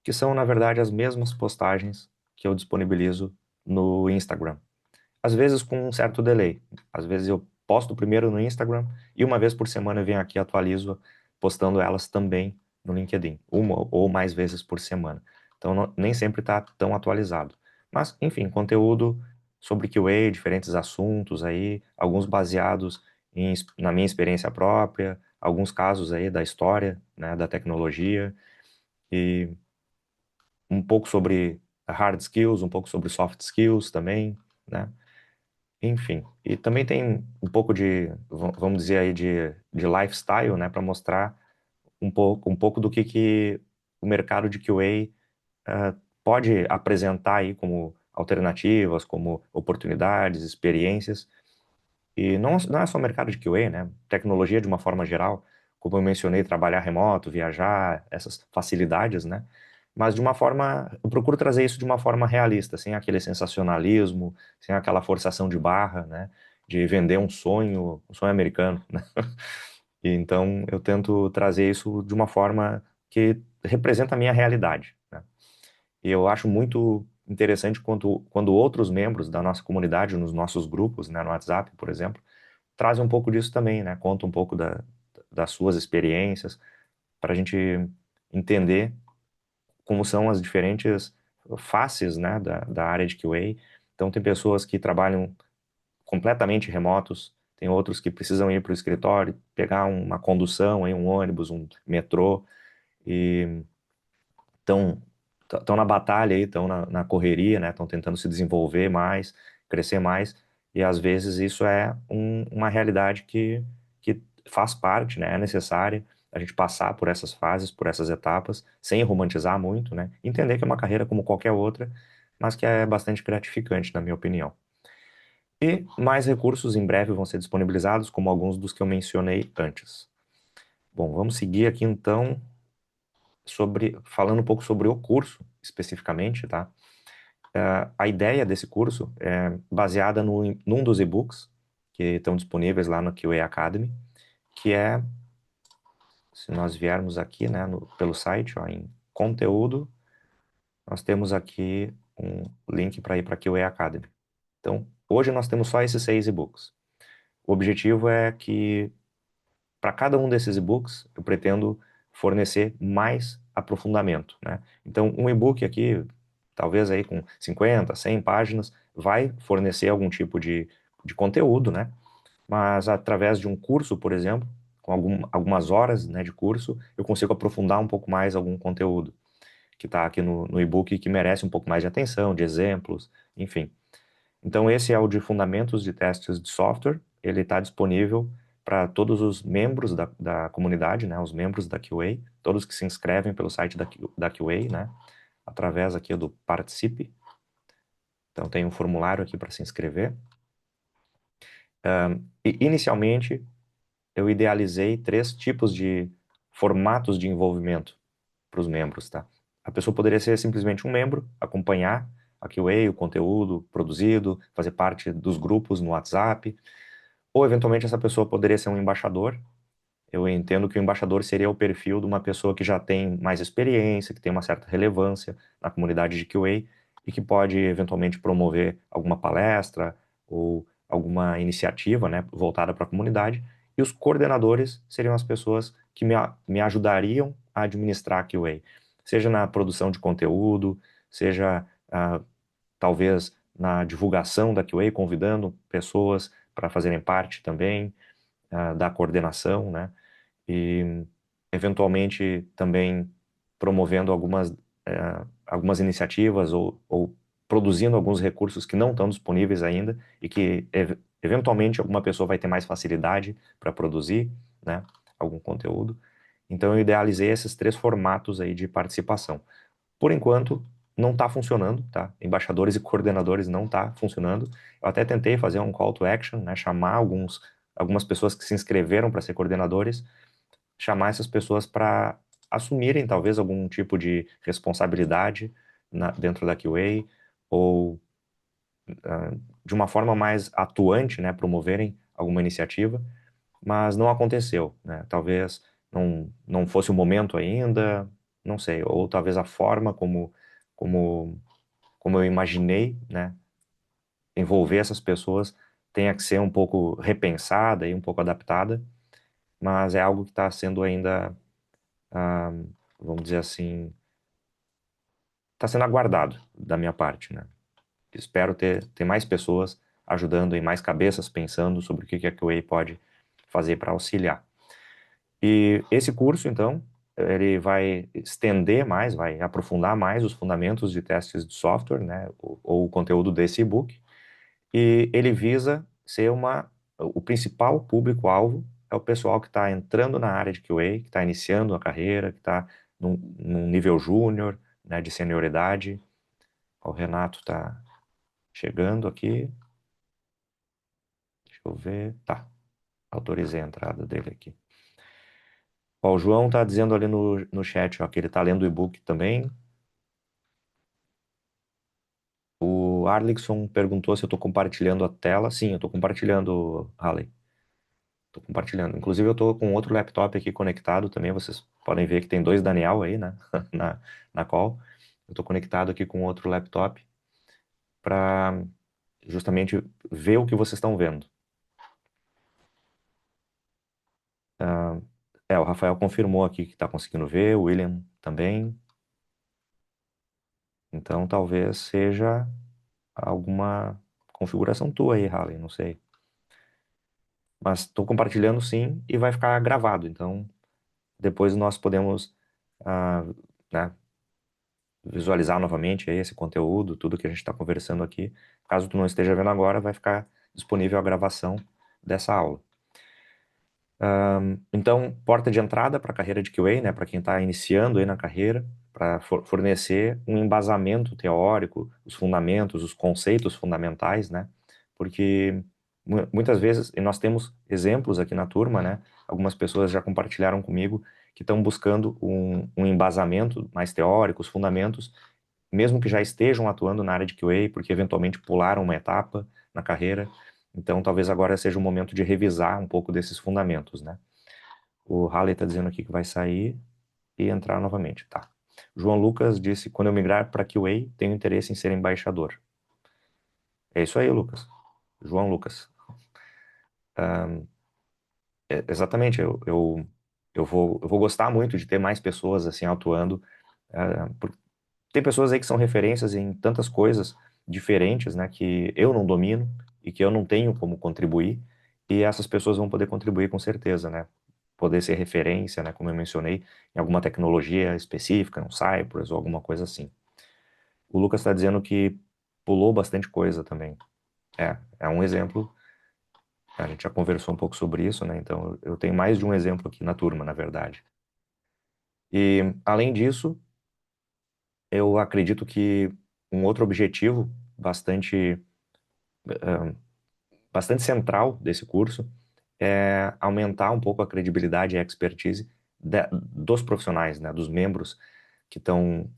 Que são, na verdade, as mesmas postagens que eu disponibilizo no Instagram. Às vezes com um certo delay. Às vezes eu posto primeiro no Instagram e uma vez por semana eu venho aqui e atualizo, postando elas também no LinkedIn, uma ou mais vezes por semana. Então nem sempre está tão atualizado. Mas, enfim, conteúdo sobre QA, diferentes assuntos aí, alguns baseados na minha experiência própria, alguns casos aí da história, né, da tecnologia e um pouco sobre hard skills, um pouco sobre soft skills também, né? Enfim, e também tem um pouco de, vamos dizer aí, de lifestyle, né, para mostrar um pouco do que o mercado de QA pode apresentar aí como alternativas, como oportunidades, experiências. E não é só o mercado de QA, né? Tecnologia de uma forma geral, como eu mencionei, trabalhar remoto, viajar, essas facilidades, né? Mas de uma forma, eu procuro trazer isso de uma forma realista, sem aquele sensacionalismo, sem aquela forçação de barra, né? De vender um sonho americano, né? E então eu tento trazer isso de uma forma que representa a minha realidade, né? E eu acho muito interessante quando outros membros da nossa comunidade, nos nossos grupos, né, no WhatsApp, por exemplo, trazem um pouco disso também, né? Conta um pouco das suas experiências, para a gente entender como são as diferentes faces, né, da área de QA. Então, tem pessoas que trabalham completamente remotos, tem outros que precisam ir para o escritório, pegar uma condução, aí, um ônibus, um metrô, e estão na batalha aí, estão na correria, né? Estão tentando se desenvolver mais, crescer mais, e às vezes isso é uma realidade que faz parte, né? É necessária a gente passar por essas fases, por essas etapas, sem romantizar muito, né? Entender que é uma carreira como qualquer outra, mas que é bastante gratificante, na minha opinião. E mais recursos em breve vão ser disponibilizados, como alguns dos que eu mencionei antes. Bom, vamos seguir aqui então falando um pouco sobre o curso especificamente, tá? A ideia desse curso é baseada num dos e-books que estão disponíveis lá no QA Academy, que é, se nós viermos aqui, né, pelo site, ó, em conteúdo, nós temos aqui um link para ir para QA Academy. Então, hoje nós temos só esses 6 e-books. O objetivo é que para cada um desses e-books, eu pretendo fornecer mais aprofundamento, né? Então, um e-book aqui, talvez aí com 50, 100 páginas, vai fornecer algum tipo de conteúdo, né? Mas através de um curso, por exemplo, com algumas horas, né, de curso, eu consigo aprofundar um pouco mais algum conteúdo que está aqui no e-book que merece um pouco mais de atenção, de exemplos, enfim. Então, esse é o de Fundamentos de Testes de Software. Ele está disponível para todos os membros da comunidade, né, os membros da QA, todos que se inscrevem pelo site da QA, né, através aqui do Participe. Então, tem um formulário aqui para se inscrever. E, inicialmente, eu idealizei 3 tipos de formatos de envolvimento para os membros, tá? a pessoa poderia ser simplesmente um membro, acompanhar a QA, o conteúdo produzido, fazer parte dos grupos no WhatsApp, ou eventualmente essa pessoa poderia ser um embaixador. Eu entendo que o embaixador seria o perfil de uma pessoa que já tem mais experiência, que tem uma certa relevância na comunidade de QA e que pode eventualmente promover alguma palestra ou alguma iniciativa, né, voltada para a comunidade. E os coordenadores seriam as pessoas que me ajudariam a administrar a QA, seja na produção de conteúdo, seja talvez na divulgação da QA, convidando pessoas para fazerem parte também da coordenação, né? E eventualmente também promovendo algumas iniciativas ou produzindo alguns recursos que não estão disponíveis ainda e que eventualmente alguma pessoa vai ter mais facilidade para produzir, né, algum conteúdo. Então eu idealizei esses três formatos aí de participação. Por enquanto, não está funcionando, tá? Embaixadores e coordenadores não está funcionando. Eu até tentei fazer um call to action, né? Chamar algumas pessoas que se inscreveram para ser coordenadores, chamar essas pessoas para assumirem talvez algum tipo de responsabilidade dentro da QA ou de uma forma mais atuante, né? Promoverem alguma iniciativa, mas não aconteceu, né? Talvez não fosse o momento ainda, não sei, ou talvez a forma como, como eu imaginei, né, envolver essas pessoas tenha que ser um pouco repensada e um pouco adaptada, mas é algo que está sendo ainda, ah, vamos dizer assim, está sendo aguardado da minha parte, né? Espero ter mais pessoas ajudando e mais cabeças pensando sobre o que a QA pode fazer para auxiliar. E esse curso, então, ele vai estender mais, vai aprofundar mais os fundamentos de testes de software, né, ou o conteúdo desse e-book, e ele visa ser o principal público-alvo é o pessoal que está entrando na área de QA, que está iniciando a carreira, que está num nível júnior, né, de senioridade. O Renato está chegando aqui, deixa eu ver, tá, autorizei a entrada dele aqui. Ó, o João tá dizendo ali no chat, ó, que ele tá lendo o e-book também. O Arlixson perguntou se eu tô compartilhando a tela. Sim, eu tô compartilhando, Halley. Tô compartilhando. Inclusive, eu tô com outro laptop aqui conectado também. Vocês podem ver que tem dois Daniel aí, né? Na call. Eu tô conectado aqui com outro laptop para justamente ver o que vocês estão vendo. O Rafael confirmou aqui que tá conseguindo ver, o William também. Então, talvez seja alguma configuração tua aí, Halley, não sei. Mas estou compartilhando sim e vai ficar gravado. Então, depois nós podemos, ah, né, visualizar novamente aí esse conteúdo, tudo que a gente está conversando aqui. Caso tu não esteja vendo agora, vai ficar disponível a gravação dessa aula. Então, porta de entrada para a carreira de QA, né, para quem está iniciando aí na carreira, para fornecer um embasamento teórico, os fundamentos, os conceitos fundamentais, né, porque muitas vezes, e nós temos exemplos aqui na turma, né, algumas pessoas já compartilharam comigo que estão buscando um embasamento mais teórico, os fundamentos, mesmo que já estejam atuando na área de QA, porque eventualmente pularam uma etapa na carreira, então talvez agora seja o momento de revisar um pouco desses fundamentos, né. O Halley está dizendo aqui que vai sair e entrar novamente. Tá. João Lucas disse: quando eu migrar para QA, tenho interesse em ser embaixador. É isso aí, Lucas. João Lucas. Exatamente. Eu vou gostar muito de ter mais pessoas assim atuando. Tem pessoas aí que são referências em tantas coisas diferentes, né, que eu não domino e que eu não tenho como contribuir. E essas pessoas vão poder contribuir com certeza, né? Poder ser referência, né, como eu mencionei, em alguma tecnologia específica, um Cypress ou alguma coisa assim. O Lucas está dizendo que pulou bastante coisa também. É um exemplo. A gente já conversou um pouco sobre isso, né? Então eu tenho mais de um exemplo aqui na turma, na verdade. E além disso, eu acredito que um outro objetivo bastante central desse curso é aumentar um pouco a credibilidade e a expertise dos profissionais, né, dos membros que estão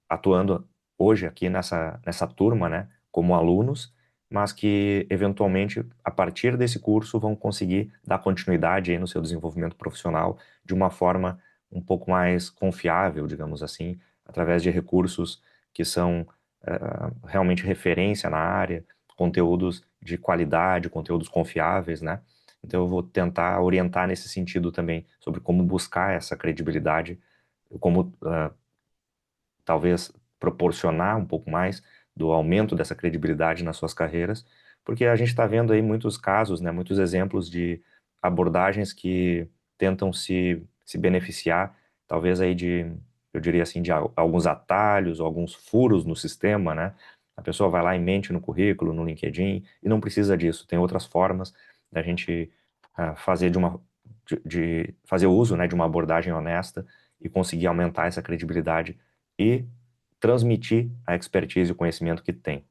atuando hoje aqui nessa turma, né, como alunos, mas que eventualmente, a partir desse curso, vão conseguir dar continuidade aí no seu desenvolvimento profissional de uma forma um pouco mais confiável, digamos assim, através de recursos que são realmente referência na área, conteúdos de qualidade, conteúdos confiáveis, né? Então eu vou tentar orientar nesse sentido também sobre como buscar essa credibilidade, como talvez proporcionar um pouco mais do aumento dessa credibilidade nas suas carreiras, porque a gente está vendo aí muitos casos, né, muitos exemplos de abordagens que tentam se beneficiar, talvez aí de, eu diria assim, de alguns atalhos, alguns furos no sistema, né? A pessoa vai lá e mente no currículo, no LinkedIn, e não precisa disso. Tem outras formas da gente fazer de fazer uso, né, de uma abordagem honesta e conseguir aumentar essa credibilidade e transmitir a expertise e o conhecimento que tem.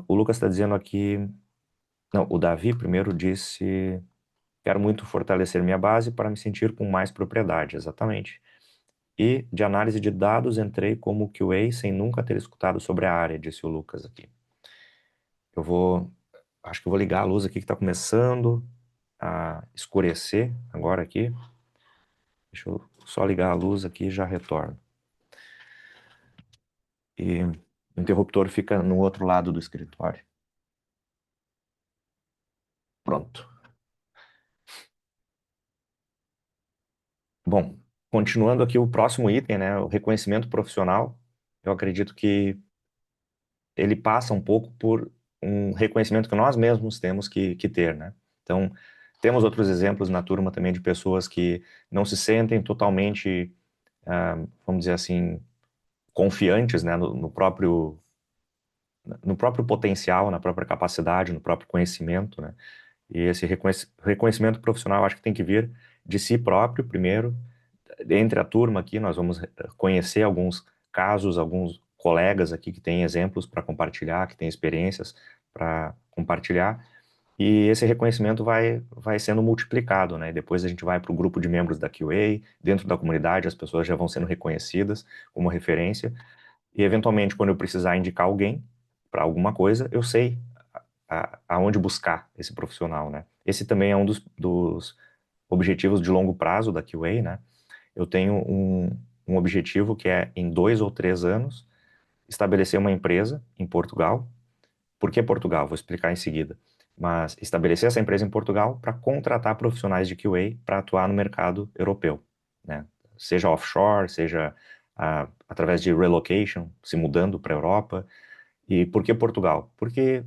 O Lucas está dizendo aqui, não, o Davi primeiro disse, quero muito fortalecer minha base para me sentir com mais propriedade, exatamente. E de análise de dados entrei como QA sem nunca ter escutado sobre a área, disse o Lucas aqui. Eu vou, acho que eu vou ligar a luz aqui que está começando a escurecer agora aqui. Deixa eu só ligar a luz aqui e já retorno. E o interruptor fica no outro lado do escritório. Pronto. Bom, continuando aqui o próximo item, né, o reconhecimento profissional, eu acredito que ele passa um pouco por um reconhecimento que nós mesmos temos que ter, né? Então, temos outros exemplos na turma também de pessoas que não se sentem totalmente, vamos dizer assim, confiantes, né, no próprio potencial, na própria capacidade, no próprio conhecimento, né? E esse reconhecimento profissional, eu acho que tem que vir de si próprio primeiro. Entre a turma aqui, nós vamos conhecer alguns casos, alguns colegas aqui que têm exemplos para compartilhar, que têm experiências para compartilhar, e esse reconhecimento vai sendo multiplicado, né? Depois a gente vai para o grupo de membros da QA, dentro da comunidade as pessoas já vão sendo reconhecidas como referência, e eventualmente quando eu precisar indicar alguém para alguma coisa, eu sei aonde buscar esse profissional, né? Esse também é um dos objetivos de longo prazo da QA, né? Eu tenho um objetivo que é, em 2 ou 3 anos, estabelecer uma empresa em Portugal. Por que Portugal? Vou explicar em seguida. Mas estabelecer essa empresa em Portugal para contratar profissionais de QA para atuar no mercado europeu, né? Seja offshore, seja através de relocation, se mudando para a Europa. E por que Portugal? Porque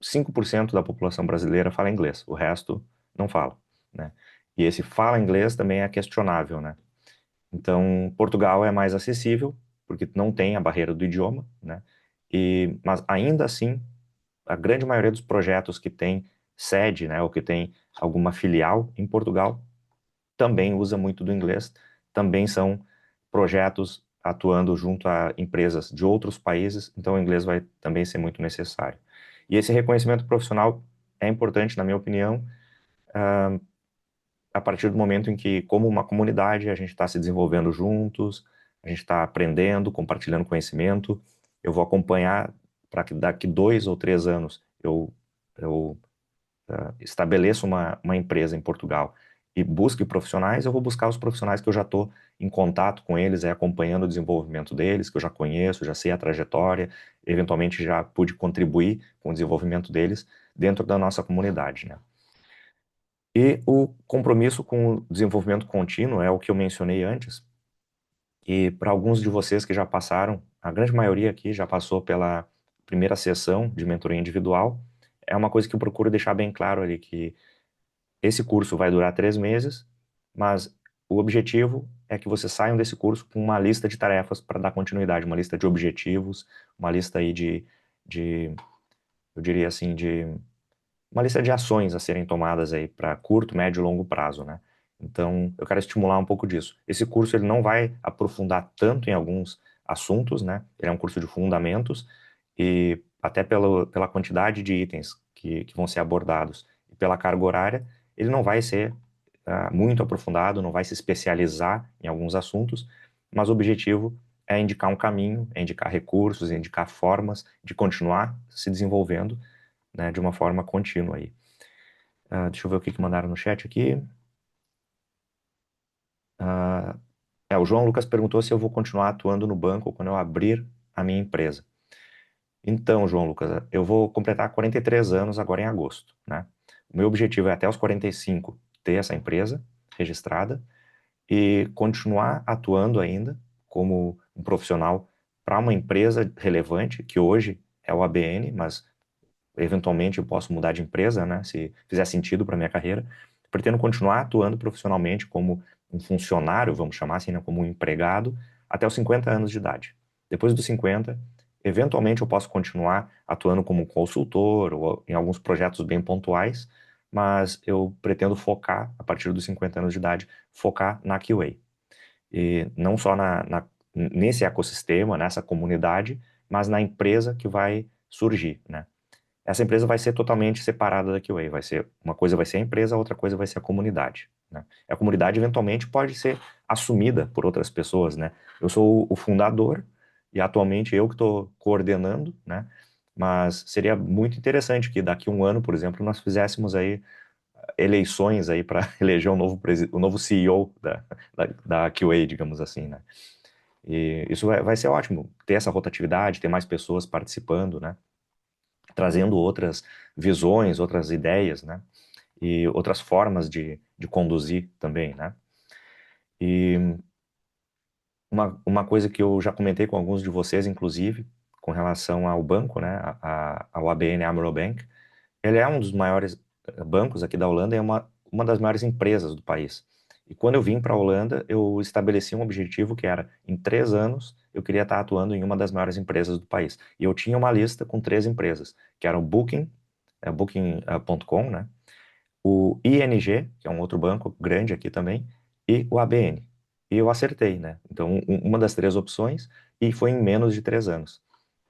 5% da população brasileira fala inglês, o resto não fala, né? E esse fala inglês também é questionável, né? Então, Portugal é mais acessível, porque não tem a barreira do idioma, né? Mas ainda assim, a grande maioria dos projetos que tem sede, né, ou que tem alguma filial em Portugal, também usa muito do inglês, também são projetos atuando junto a empresas de outros países, então o inglês vai também ser muito necessário. E esse reconhecimento profissional é importante, na minha opinião, a partir do momento em que, como uma comunidade, a gente está se desenvolvendo juntos, a gente está aprendendo, compartilhando conhecimento. Eu vou acompanhar para que daqui 2 ou 3 anos eu estabeleça uma empresa em Portugal e busque profissionais, eu vou buscar os profissionais que eu já estou em contato com eles, acompanhando o desenvolvimento deles, que eu já conheço, já sei a trajetória, eventualmente já pude contribuir com o desenvolvimento deles dentro da nossa comunidade, né? E o compromisso com o desenvolvimento contínuo é o que eu mencionei antes. E para alguns de vocês que já passaram, a grande maioria aqui já passou pela primeira sessão de mentoria individual, é uma coisa que eu procuro deixar bem claro ali, que esse curso vai durar 3 meses, mas o objetivo é que vocês saiam desse curso com uma lista de tarefas para dar continuidade, uma lista de objetivos, uma lista aí eu diria assim, de uma lista de ações a serem tomadas aí para curto, médio e longo prazo, né? Então, eu quero estimular um pouco disso. Esse curso ele não vai aprofundar tanto em alguns assuntos, né? Ele é um curso de fundamentos e até pela quantidade de itens que vão ser abordados e pela carga horária, ele não vai ser muito aprofundado, não vai se especializar em alguns assuntos, mas o objetivo é indicar um caminho, é indicar recursos, é indicar formas de continuar se desenvolvendo, né, de uma forma contínua aí. Deixa eu ver o que mandaram no chat aqui. O João Lucas perguntou se eu vou continuar atuando no banco quando eu abrir a minha empresa. Então, João Lucas, eu vou completar 43 anos agora em agosto, né? O meu objetivo é até os 45 ter essa empresa registrada e continuar atuando ainda como um profissional para uma empresa relevante, que hoje é o ABN, mas eventualmente eu posso mudar de empresa, né, se fizer sentido para minha carreira. Pretendo continuar atuando profissionalmente como um funcionário, vamos chamar assim, né, como um empregado, até os 50 anos de idade. Depois dos 50, eventualmente eu posso continuar atuando como consultor ou em alguns projetos bem pontuais, mas eu pretendo focar, a partir dos 50 anos de idade, focar na QA. E não só nesse ecossistema, nessa comunidade, mas na empresa que vai surgir, né? Essa empresa vai ser totalmente separada da QA, vai ser uma coisa vai ser a empresa, a outra coisa vai ser a comunidade, né? A comunidade eventualmente pode ser assumida por outras pessoas, né? Eu sou o fundador e atualmente eu que estou coordenando, né? Mas seria muito interessante que daqui a um ano, por exemplo, nós fizéssemos aí eleições aí para eleger o novo CEO da QA, digamos assim, né? E isso vai ser ótimo, ter essa rotatividade, ter mais pessoas participando, né? Trazendo outras visões, outras ideias, né? E outras formas de conduzir também, né? E uma coisa que eu já comentei com alguns de vocês, inclusive, com relação ao banco, né? Ao ABN AMRO Bank, ele é um dos maiores bancos aqui da Holanda e é uma das maiores empresas do país. E quando eu vim para a Holanda, eu estabeleci um objetivo que era, em 3 anos, eu queria estar atuando em uma das maiores empresas do país. E eu tinha uma lista com 3 empresas, que eram o Booking, Booking.com, né? O ING, que é um outro banco grande aqui também, e o ABN. E eu acertei, né? Então, uma das 3 opções, e foi em menos de 3 anos.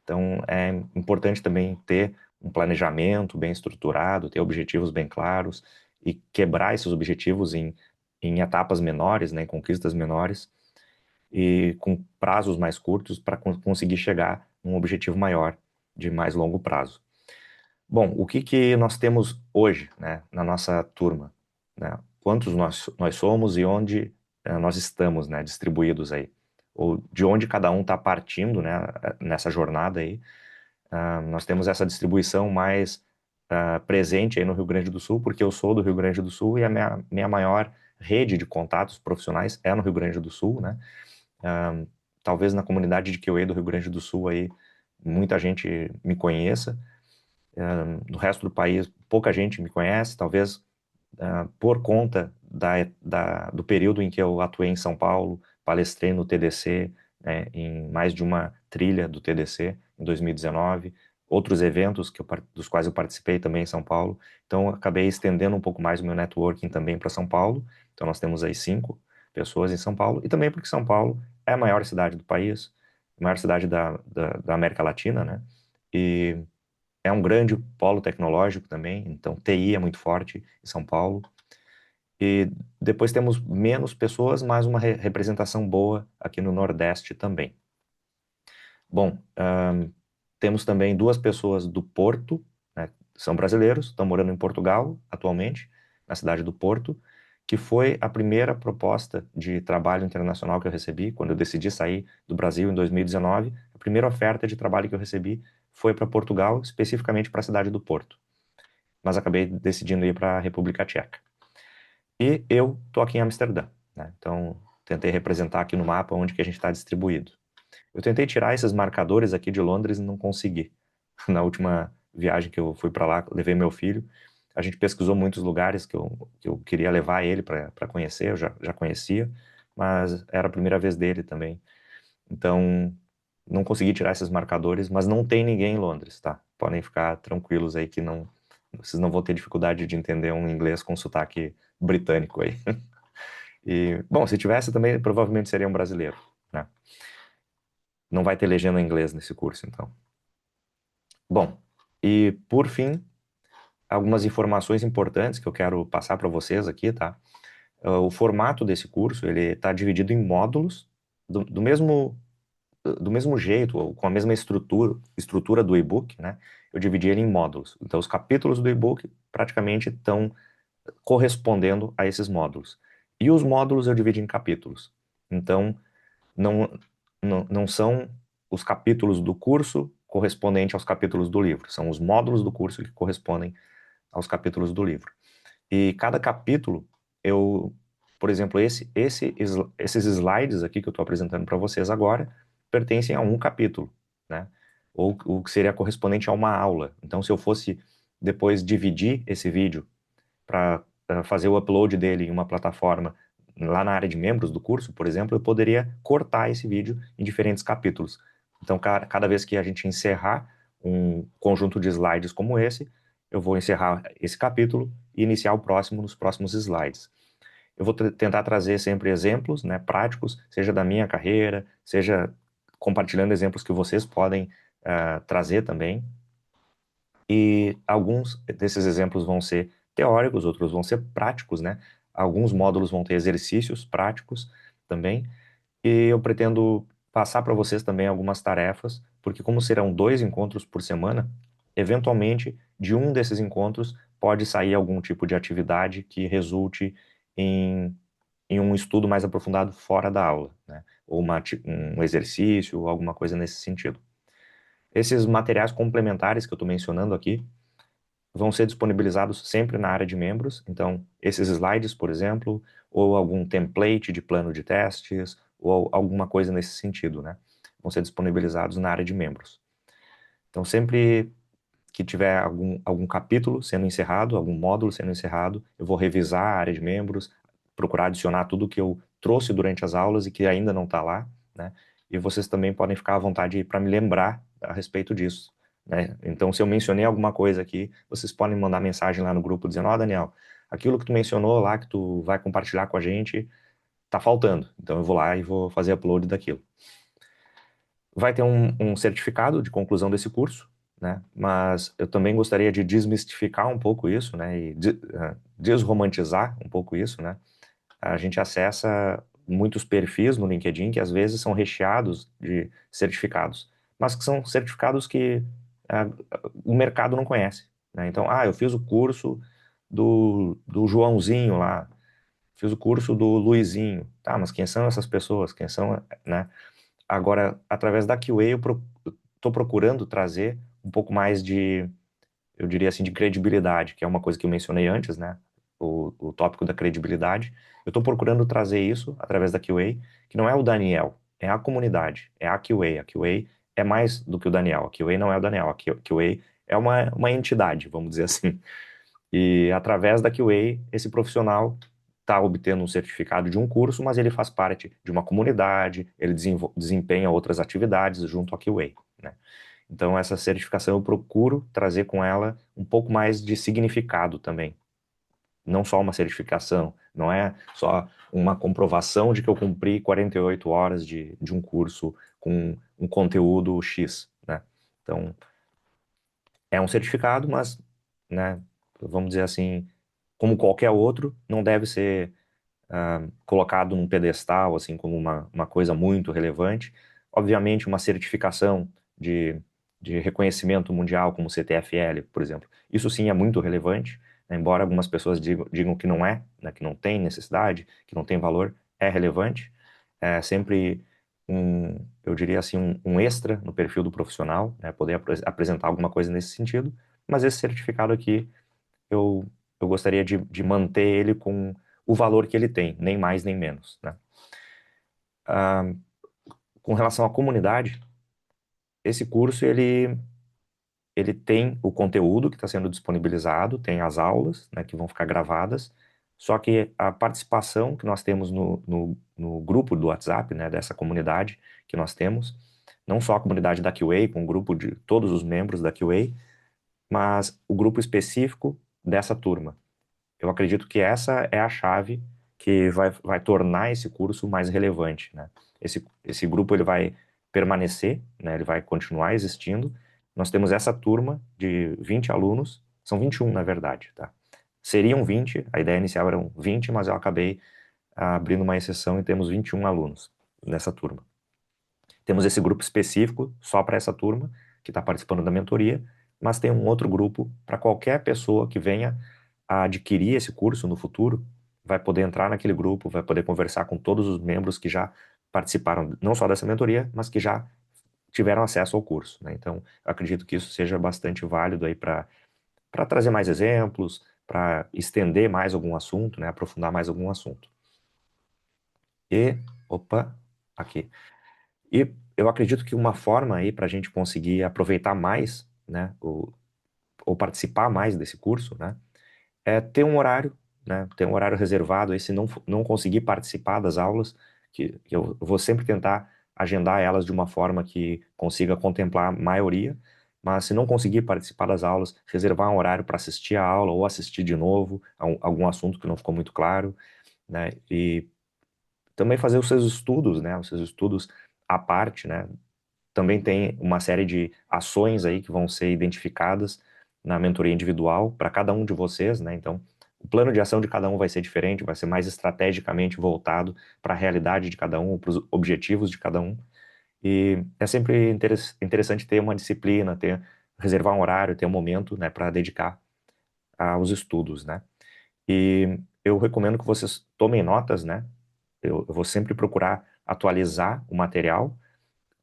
Então, é importante também ter um planejamento bem estruturado, ter objetivos bem claros e quebrar esses objetivos em etapas menores, né, em conquistas menores e com prazos mais curtos para conseguir chegar num objetivo maior de mais longo prazo. Bom, o que que nós temos hoje, né, na nossa turma, né? Quantos nós somos e onde nós estamos, né, distribuídos aí? Ou de onde cada um está partindo, né, nessa jornada aí. Nós temos essa distribuição mais presente aí no Rio Grande do Sul, porque eu sou do Rio Grande do Sul e a minha maior rede de contatos profissionais é no Rio Grande do Sul, né? Talvez na comunidade de QA do Rio Grande do Sul aí muita gente me conheça. No resto do país pouca gente me conhece, talvez por conta do período em que eu atuei em São Paulo, palestrei no TDC, né, em mais de uma trilha do TDC em 2019, outros eventos dos quais eu participei também em São Paulo. Então, eu acabei estendendo um pouco mais o meu networking também para São Paulo. Então, nós temos aí 5 pessoas em São Paulo, e também porque São Paulo é a maior cidade do país, a maior cidade da América Latina, né? E é um grande polo tecnológico também, então TI é muito forte em São Paulo. E depois temos menos pessoas, mas uma representação boa aqui no Nordeste também. Bom, temos também 2 pessoas do Porto, né, são brasileiros, estão morando em Portugal atualmente, na cidade do Porto, que foi a primeira proposta de trabalho internacional que eu recebi quando eu decidi sair do Brasil em 2019. A primeira oferta de trabalho que eu recebi foi para Portugal, especificamente para a cidade do Porto, mas acabei decidindo ir para a República Tcheca. E eu tô aqui em Amsterdã, né? Então, tentei representar aqui no mapa onde que a gente está distribuído. Eu tentei tirar esses marcadores aqui de Londres e não consegui. Na última viagem que eu fui para lá, levei meu filho. A gente pesquisou muitos lugares que eu queria levar ele para conhecer, eu já conhecia, mas era a primeira vez dele também. Então, não consegui tirar esses marcadores, mas não tem ninguém em Londres, tá? Podem ficar tranquilos aí que não, vocês não vão ter dificuldade de entender um inglês com sotaque britânico aí. E, bom, se tivesse também, provavelmente seria um brasileiro, né? Não vai ter legenda em inglês nesse curso, então. Bom, e por fim, algumas informações importantes que eu quero passar para vocês aqui, tá? O formato desse curso, ele está dividido em módulos do mesmo do mesmo jeito, ou com a mesma estrutura do e-book, né? Eu dividi ele em módulos. Então, os capítulos do e-book praticamente estão correspondendo a esses módulos. E os módulos eu dividi em capítulos. Então, não, não são os capítulos do curso correspondentes aos capítulos do livro, são os módulos do curso que correspondem aos capítulos do livro. E cada capítulo, por exemplo, esses slides aqui que eu estou apresentando para vocês agora, pertencem a um capítulo, né? Ou o que seria correspondente a uma aula. Então, se eu fosse depois dividir esse vídeo para fazer o upload dele em uma plataforma lá na área de membros do curso, por exemplo, eu poderia cortar esse vídeo em diferentes capítulos. Então, cada vez que a gente encerrar um conjunto de slides como esse, eu vou encerrar esse capítulo e iniciar o próximo nos próximos slides. Eu vou tentar trazer sempre exemplos, né, práticos, seja da minha carreira, seja compartilhando exemplos que vocês podem trazer também. E alguns desses exemplos vão ser teóricos, outros vão ser práticos, né? Alguns módulos vão ter exercícios práticos também. E eu pretendo passar para vocês também algumas tarefas, porque como serão 2 encontros por semana, eventualmente de um desses encontros pode sair algum tipo de atividade que resulte em um estudo mais aprofundado fora da aula, né? Ou um exercício, ou alguma coisa nesse sentido. Esses materiais complementares que eu estou mencionando aqui vão ser disponibilizados sempre na área de membros. Então, esses slides, por exemplo, ou algum template de plano de testes, ou alguma coisa nesse sentido, né? Vão ser disponibilizados na área de membros. Então, sempre que tiver algum capítulo sendo encerrado, algum módulo sendo encerrado, eu vou revisar a área de membros, procurar adicionar tudo que eu trouxe durante as aulas e que ainda não está lá, né? E vocês também podem ficar à vontade para me lembrar a respeito disso, né? Então, se eu mencionei alguma coisa aqui, vocês podem mandar mensagem lá no grupo dizendo: ó, Daniel, aquilo que tu mencionou lá, que tu vai compartilhar com a gente, tá faltando. Então, eu vou lá e vou fazer upload daquilo. Vai ter um certificado de conclusão desse curso, né? Mas eu também gostaria de desmistificar um pouco isso, né? E desromantizar um pouco isso, né? A gente acessa muitos perfis no LinkedIn que às vezes são recheados de certificados, mas que são certificados que ah, o mercado não conhece, né? Então, eu fiz o curso do Joãozinho lá, fiz o curso do Luizinho, tá? Mas quem são essas pessoas? Quem são, né? Agora, através da QA, eu estou procurando trazer um pouco mais de, eu diria assim, de credibilidade, que é uma coisa que eu mencionei antes, né? O tópico da credibilidade. Eu estou procurando trazer isso através da QA, que não é o Daniel, é a comunidade, é a QA. A QA é mais do que o Daniel. A QA não é o Daniel, a QA é uma entidade, vamos dizer assim. E através da QA, esse profissional está obtendo um certificado de um curso, mas ele faz parte de uma comunidade, ele desempenha outras atividades junto à QA, né? Então, essa certificação eu procuro trazer com ela um pouco mais de significado também. Não só uma certificação, não é só uma comprovação de que eu cumpri 48 horas de um curso com um conteúdo X, né? Então, é um certificado, mas, né, vamos dizer assim, como qualquer outro, não deve ser colocado num pedestal, assim, como uma coisa muito relevante. Obviamente, uma certificação de reconhecimento mundial, como o CTFL, por exemplo, isso sim é muito relevante, né, embora algumas pessoas digam que não é, né, que não tem necessidade, que não tem valor, é relevante. É sempre eu diria assim, um extra no perfil do profissional, né, poder apresentar alguma coisa nesse sentido, mas esse certificado aqui eu, eu gostaria de manter ele com o valor que ele tem, nem mais nem menos, né? Ah, com relação à comunidade, esse curso ele tem o conteúdo que está sendo disponibilizado, tem as aulas, né, que vão ficar gravadas, só que a participação que nós temos no grupo do WhatsApp, né, dessa comunidade que nós temos, não só a comunidade da QA, com o grupo de todos os membros da QA, mas o grupo específico dessa turma. Eu acredito que essa é a chave que vai tornar esse curso mais relevante, né? Esse grupo ele vai permanecer, né? Ele vai continuar existindo. Nós temos essa turma de 20 alunos, são 21 na verdade, tá? Seriam 20, a ideia inicial eram 20, mas eu acabei abrindo uma exceção e temos 21 alunos nessa turma. Temos esse grupo específico só para essa turma que está participando da mentoria, mas tem um outro grupo para qualquer pessoa que venha a adquirir esse curso no futuro, vai poder entrar naquele grupo, vai poder conversar com todos os membros que já participaram, não só dessa mentoria, mas que já tiveram acesso ao curso, né? Então, eu acredito que isso seja bastante válido aí para trazer mais exemplos, para estender mais algum assunto, né? Aprofundar mais algum assunto. E, opa, aqui. E eu acredito que uma forma aí para a gente conseguir aproveitar mais, né, ou participar mais desse curso, né, é ter um horário, né, ter um horário reservado aí, se não conseguir participar das aulas, que eu vou sempre tentar agendar elas de uma forma que consiga contemplar a maioria, mas se não conseguir participar das aulas, reservar um horário para assistir a aula ou assistir de novo algum assunto que não ficou muito claro, né, e também fazer os seus estudos, né, os seus estudos à parte, né, também tem uma série de ações aí que vão ser identificadas na mentoria individual para cada um de vocês, né? Então, o plano de ação de cada um vai ser diferente, vai ser mais estrategicamente voltado para a realidade de cada um, para os objetivos de cada um. E é sempre interessante ter uma disciplina, reservar um horário, ter um momento, né, para dedicar aos estudos, né? E eu recomendo que vocês tomem notas, né? Eu vou sempre procurar atualizar o material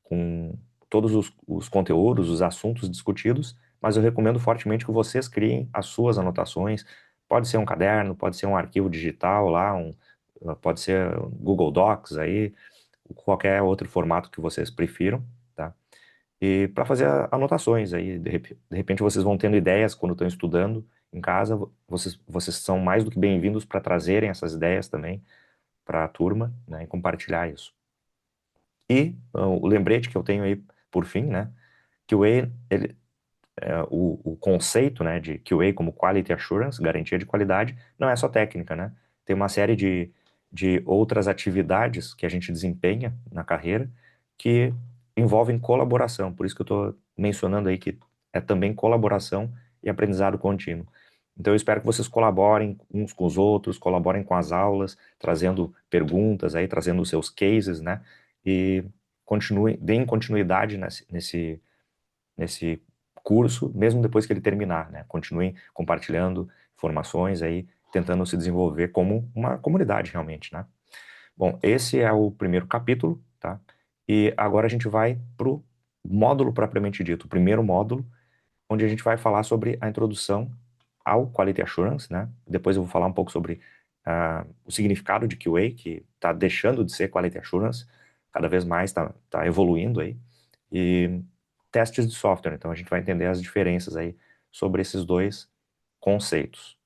com todos os conteúdos, os assuntos discutidos, mas eu recomendo fortemente que vocês criem as suas anotações. Pode ser um caderno, pode ser um arquivo digital lá, pode ser um Google Docs aí, qualquer outro formato que vocês prefiram, tá? E para fazer anotações aí, de repente vocês vão tendo ideias quando estão estudando em casa, vocês são mais do que bem-vindos para trazerem essas ideias também para a turma, né, e compartilhar isso. E o lembrete que eu tenho aí, por fim, né, QA, o conceito, né, de QA como Quality Assurance, garantia de qualidade, não é só técnica, né? Tem uma série de outras atividades que a gente desempenha na carreira que envolvem colaboração. Por isso que eu estou mencionando aí que é também colaboração e aprendizado contínuo. Então, eu espero que vocês colaborem uns com os outros, colaborem com as aulas, trazendo perguntas aí, trazendo os seus cases, né? E deem continuidade nesse curso, mesmo depois que ele terminar, né? Continuem compartilhando informações aí, tentando se desenvolver como uma comunidade realmente, né? Bom, esse é o primeiro capítulo, tá? E agora a gente vai para o módulo propriamente dito, o primeiro módulo, onde a gente vai falar sobre a introdução ao Quality Assurance, né? Depois eu vou falar um pouco sobre o significado de QA, que está deixando de ser Quality Assurance, cada vez mais está evoluindo aí, e testes de software. Então a gente vai entender as diferenças aí sobre esses dois conceitos.